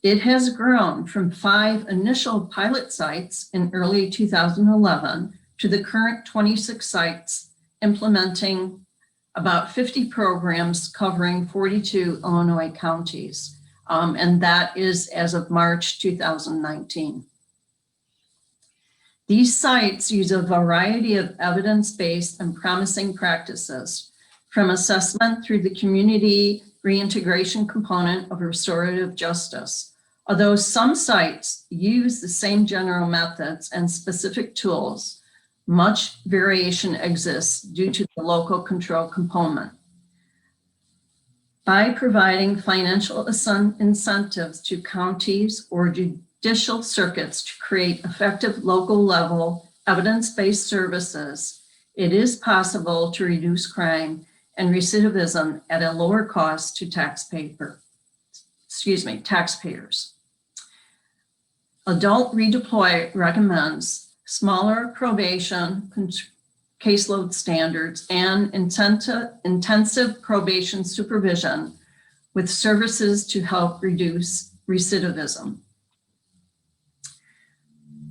It has grown from 5 initial pilot sites in early 2011 to the current 26 sites implementing about 50 programs covering 42 Illinois counties. And that is as of March 2019. These sites use a variety of evidence-based and promising practices, from assessment through the community reintegration component of restorative justice, Although some sites use the same general methods and specific tools, much variation exists due to the local control component. By providing financial incentives to counties or judicial circuits to create effective local level evidence-based services, it is possible to reduce crime and recidivism at a lower cost to taxpayers. Adult Redeploy recommends smaller probation caseload standards and intensive probation supervision with services to help reduce recidivism.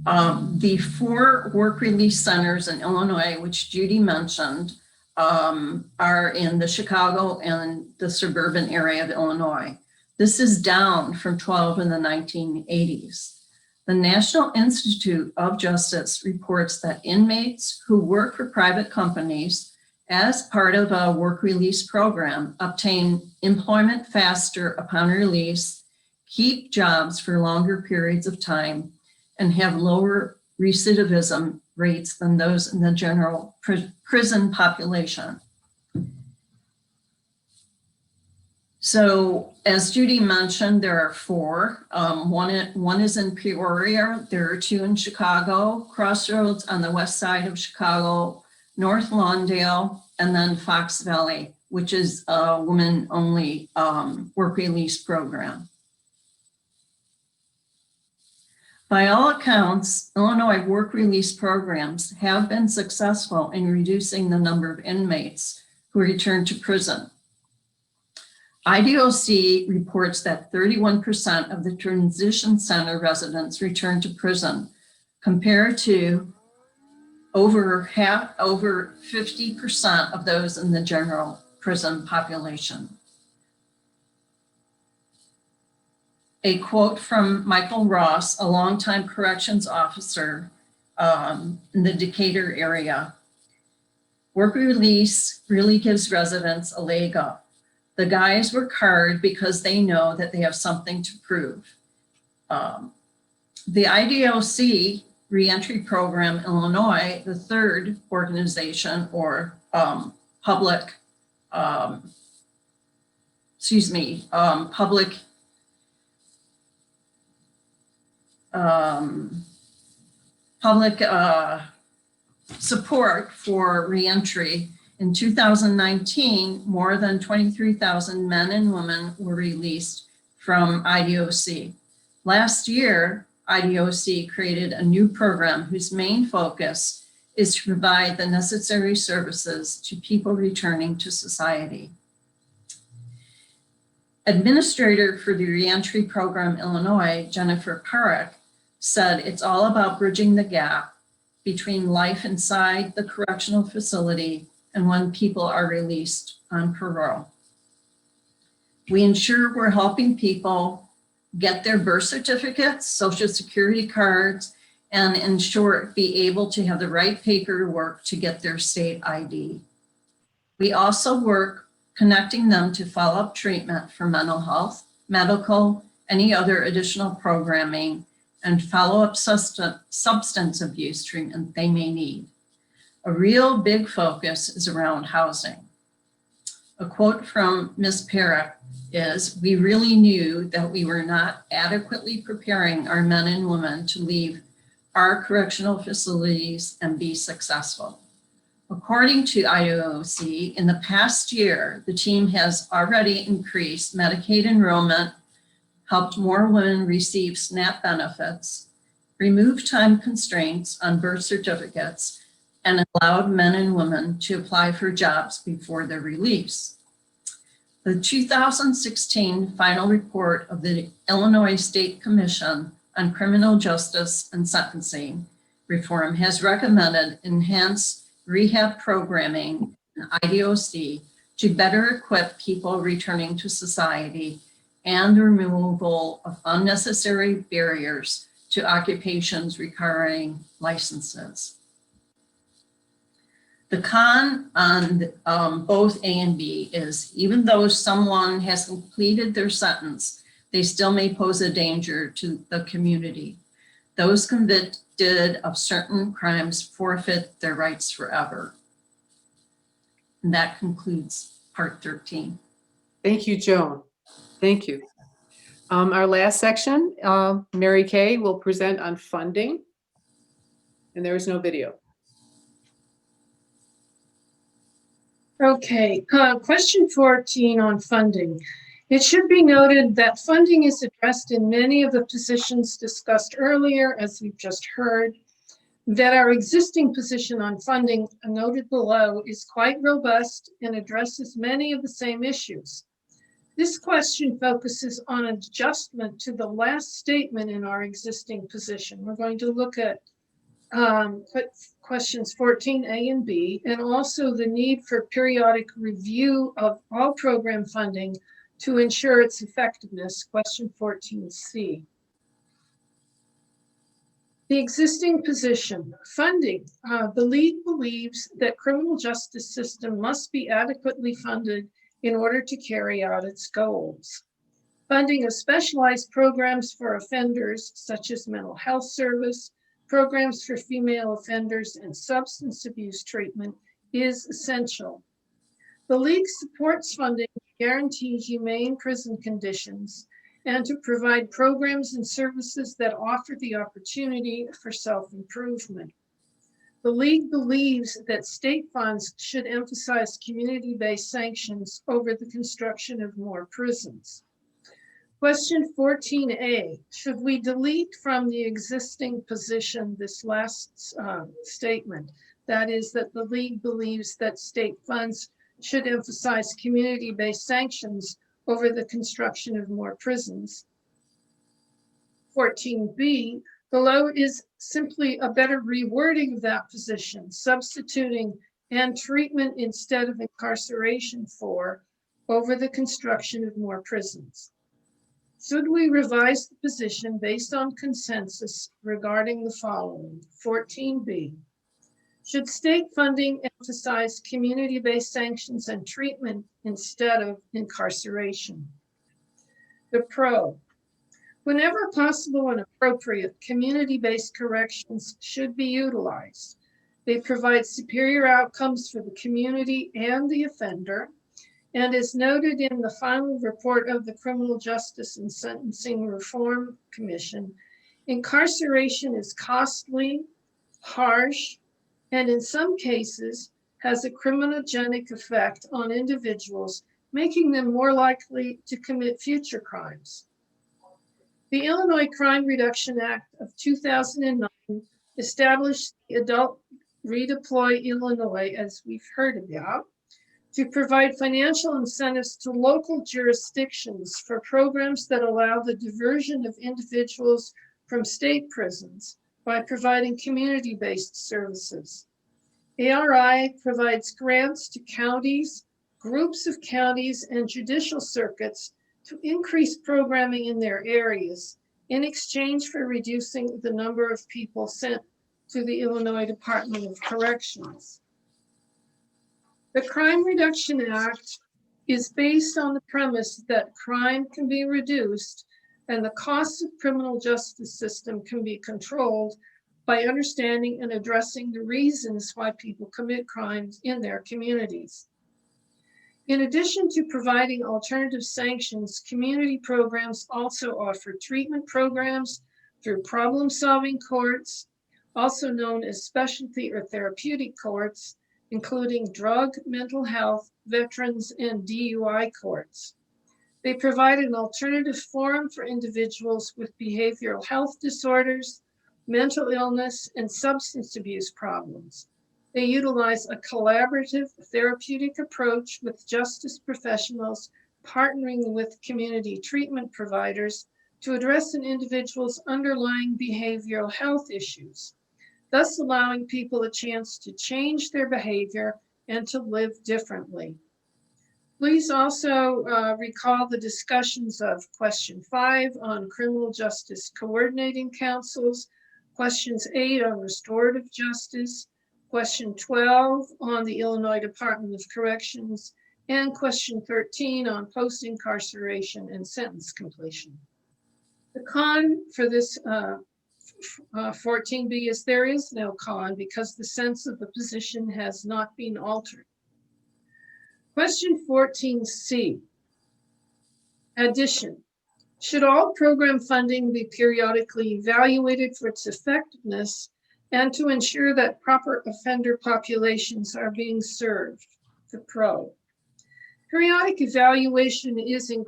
The 4 work release centers in Illinois, which Judy mentioned, are in the Chicago and the suburban area of Illinois. This is down from 12 in the 1980s. The National Institute of Justice reports that inmates who work for private companies as part of a work release program obtain employment faster upon release, keep jobs for longer periods of time, and have lower recidivism rates than those in the general prison population. So as Judy mentioned, there are 4. One is in Peoria, there are 2 in Chicago, Crossroads on the west side of Chicago, North Lawndale, and then Fox Valley, which is a women-only work release program. By all accounts, Illinois work release programs have been successful in reducing the number of inmates who return to prison. IDOC reports that 31% of the transition center residents return to prison, compared to over 50% of those in the general prison population. A quote from Michael Ross, a longtime corrections officer in the Decatur area. Work release really gives residents a leg up. The guys work hard because they know that they have something to prove. The IDOC Reentry Program Illinois, the 3rd organization or public support for reentry. In 2019, more than 23,000 men and women were released from IDOC. Last year, IDOC created a new program whose main focus is to provide the necessary services to people returning to society. Administrator for the Reentry Program Illinois, Jennifer Parek, said it's all about bridging the gap between life inside the correctional facility and when people are released on parole. We ensure we're helping people get their birth certificates, social security cards, and be able to have the right paperwork to get their state ID. We also work connecting them to follow-up treatment for mental health, medical, any other additional programming, and follow-up substance abuse treatment they may need. A real big focus is around housing. A quote from Ms. Parek is, "We really knew that we were not adequately preparing our men and women to leave our correctional facilities and be successful." According to IDOC, in the past year, the team has already increased Medicaid enrollment, helped more women receive SNAP benefits, removed time constraints on birth certificates, and allowed men and women to apply for jobs before their release. The 2016 final report of the Illinois State Commission on Criminal Justice and Sentencing Reform has recommended enhanced rehab programming in IDOC to better equip people returning to society and the removal of unnecessary barriers to occupations requiring licenses. The con on both A and B is, even though someone has completed their sentence they still may pose a danger to the community. Those convicted of certain crimes forfeit their rights forever. And that concludes part 13. Thank you, Joan. Thank you. Our last section, Mary Kay will present on funding, and there is no video. Okay, question 14 on funding. It should be noted that funding is addressed in many of the positions discussed earlier, as we've just heard, that our existing position on funding noted below is quite robust and addresses many of the same issues. This question focuses on adjustment to the last statement in our existing position. We're going to look at questions 14A and B, and also the need for periodic review of all program funding to ensure its effectiveness, question 14C. The existing position, funding. The League believes that criminal justice system must be adequately funded in order to carry out its goals. Funding of specialized programs for offenders, such as mental health service, programs for female offenders, and substance abuse treatment is essential. The League supports funding to guarantee humane prison conditions and to provide programs and services that offer the opportunity for self-improvement. The League believes that state funds should emphasize community-based sanctions over the construction of more prisons. Question 14A, should we delete from the existing position this last statement? That is that the League believes that state funds should emphasize community-based sanctions over the construction of more prisons. 14B, below is simply a better rewording of that position, substituting and treatment instead of incarceration for over the construction of more prisons. Should we revise the position based on consensus regarding the following? 14B, should state funding emphasize community-based sanctions and treatment instead of incarceration? The pro, whenever possible and appropriate, community-based corrections should be utilized. They provide superior outcomes for the community and the offender. And as noted in the final report of the Criminal Justice and Sentencing Reform Commission, incarceration is costly, harsh, and in some cases has a criminogenic effect on individuals, making them more likely to commit future crimes. The Illinois Crime Reduction Act of 2009 established the Adult Redeploy Illinois, as we've heard about, to provide financial incentives to local jurisdictions for programs that allow the diversion of individuals from state prisons by providing community-based services. ARI provides grants to counties, groups of counties, and judicial circuits to increase programming in their areas in exchange for reducing the number of people sent to the Illinois Department of Corrections. The Crime Reduction Act is based on the premise that crime can be reduced and the costs of criminal justice system can be controlled by understanding and addressing the reasons why people commit crimes in their communities. In addition to providing alternative sanctions, community programs also offer treatment programs through problem-solving courts, also known as specialty or therapeutic courts, including drug, mental health, veterans, and DUI courts. They provide an alternative forum for individuals with behavioral health disorders, mental illness, and substance abuse problems. They utilize a collaborative therapeutic approach with justice professionals partnering with community treatment providers to address an individual's underlying behavioral health issues, thus allowing people a chance to change their behavior and to live differently. Please also recall the discussions of question 5 on criminal justice coordinating councils, questions 8 on restorative justice, question 12 on the Illinois Department of Corrections, and question 13 on post-incarceration and sentence completion. The con for this 14B is there is no con because the sense of the position has not been altered. Question 14C, addition. Should all program funding be periodically evaluated for its effectiveness and to ensure that proper offender populations are being served? The pro. Periodic evaluation is in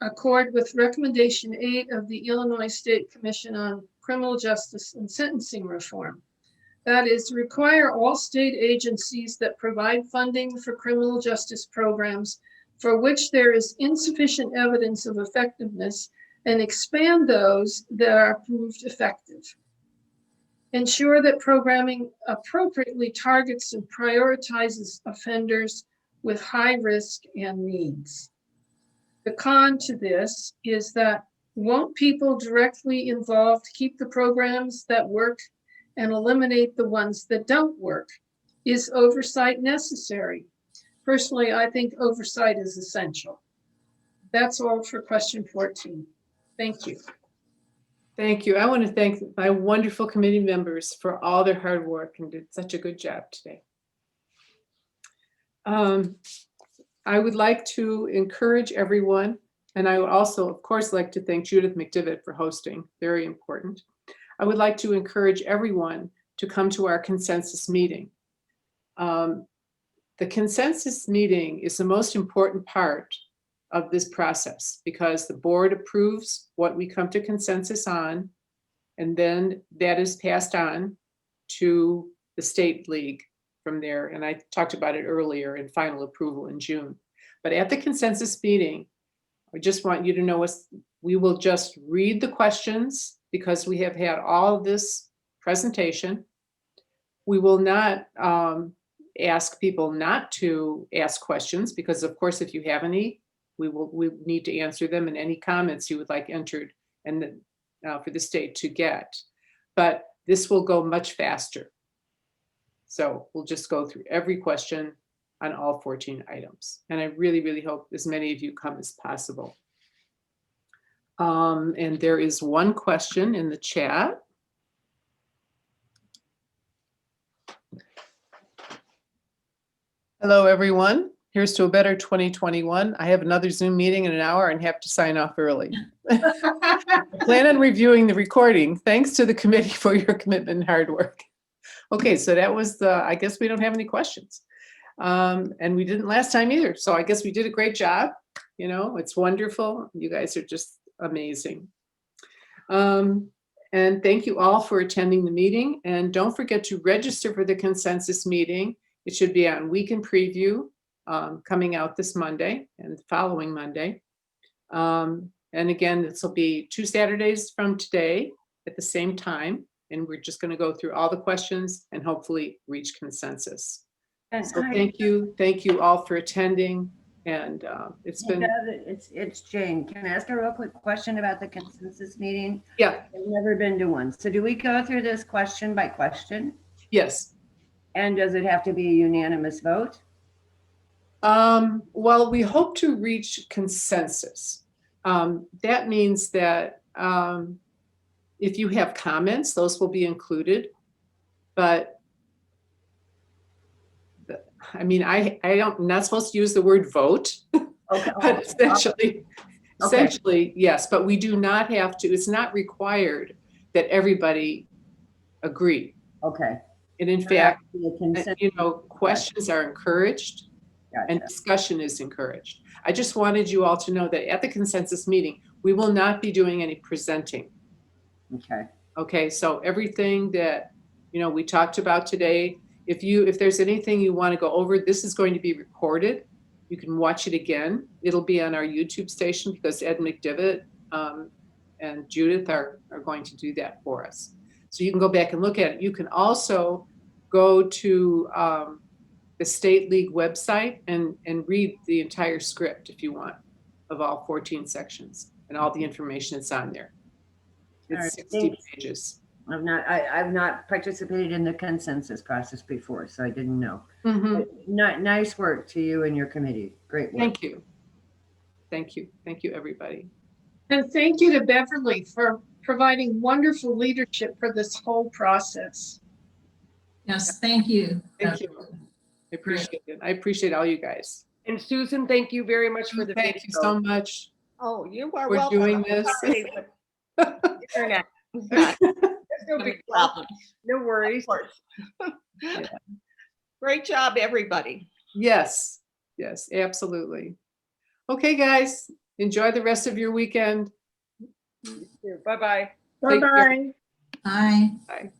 accord with recommendation 8 of the Illinois State Commission on Criminal Justice and Sentencing Reform. That is, require all state agencies that provide funding for criminal justice programs for which there is insufficient evidence of effectiveness and expand those that are proved effective. Ensure that programming appropriately targets and prioritizes offenders with high risk and needs. The con to this is that won't people directly involved keep the programs that work and eliminate the ones that don't work? Is oversight necessary? Personally, I think oversight is essential. That's all for question 14. Thank you. Thank you. I want to thank my wonderful committee members for all their hard work and did such a good job today. I would like to encourage everyone, and I would also, of course, like to thank Judith McDivitt for hosting, very important. I would like to encourage everyone to come to our consensus meeting. The consensus meeting is the most important part of this process because the board approves what we come to consensus on, and then that is passed on to the state league from there. And I talked about it earlier in final approval in June. But at the consensus meeting, I just want you to know we will just read the questions because we have had all of this presentation. We will not ask people not to ask questions because, of course, if you have any, we need to answer them, and any comments you would like entered and for the state to get. But this will go much faster. So we'll just go through every question on all 14 items. And I really, really hope as many of you come as possible. And there is one question in the chat. Hello, everyone. Here's to a better 2021. I have another Zoom meeting in an hour and have to sign off early. Plan on reviewing the recording. Thanks to the committee for your commitment and hard work. Okay, so that was I guess we don't have any questions. And we didn't last time either. So I guess we did a great job. You know, it's wonderful. You guys are just amazing. And thank you all for attending the meeting. And don't forget to register for the consensus meeting. It should be on Week in Preview coming out this Monday and the following Monday. And again, this will be 2 Saturdays from today at the same time. And we're just going to go through all the questions and hopefully reach consensus. So thank you all for attending. And it's been. It's Jane. Can I ask a real quick question about the consensus meeting? Yeah. I've never been to one. So do we go through this question by question? Yes. And does it have to be a unanimous vote? Well, we hope to reach consensus. That means that if you have comments, those will be included. But I mean, I'm not supposed to use the word vote, okay. But essentially, yes, but we do not have to, it's not required that everybody agree. Okay. And in fact, you know, questions are encouraged. Gotcha. And discussion is encouraged. I just wanted you all to know that at the consensus meeting, we will not be doing any presenting. Okay. Okay, so everything that, you know, we talked about today, if there's anything you want to go over, this is going to be recorded. You can watch it again. It'll be on our YouTube station because Ed McDivitt and Judith are going to do that for us. So you can go back and look at it. You can also go to the State League website and read the entire script if you want of all 14 sections and all the information that's on there. It's 60 pages. I've not participated in the consensus process before, so I didn't know. Mhm. Nice work to you and your committee. Great work. Thank you. Thank you. Thank you, everybody. And thank you to Beverly for providing wonderful leadership for this whole process. Yes, thank you. Thank you. I appreciate it. I appreciate all you guys. And Susan, thank you very much for the Thank video. you so much. Oh, you are for welcome. doing I'm this. sorry, but internet. There's no big problem. No worries. Yeah. Great job, everybody. Yes, yes, absolutely. Okay, guys, enjoy the rest of your weekend. Bye-bye. Take care. Bye-bye. Bye. Bye.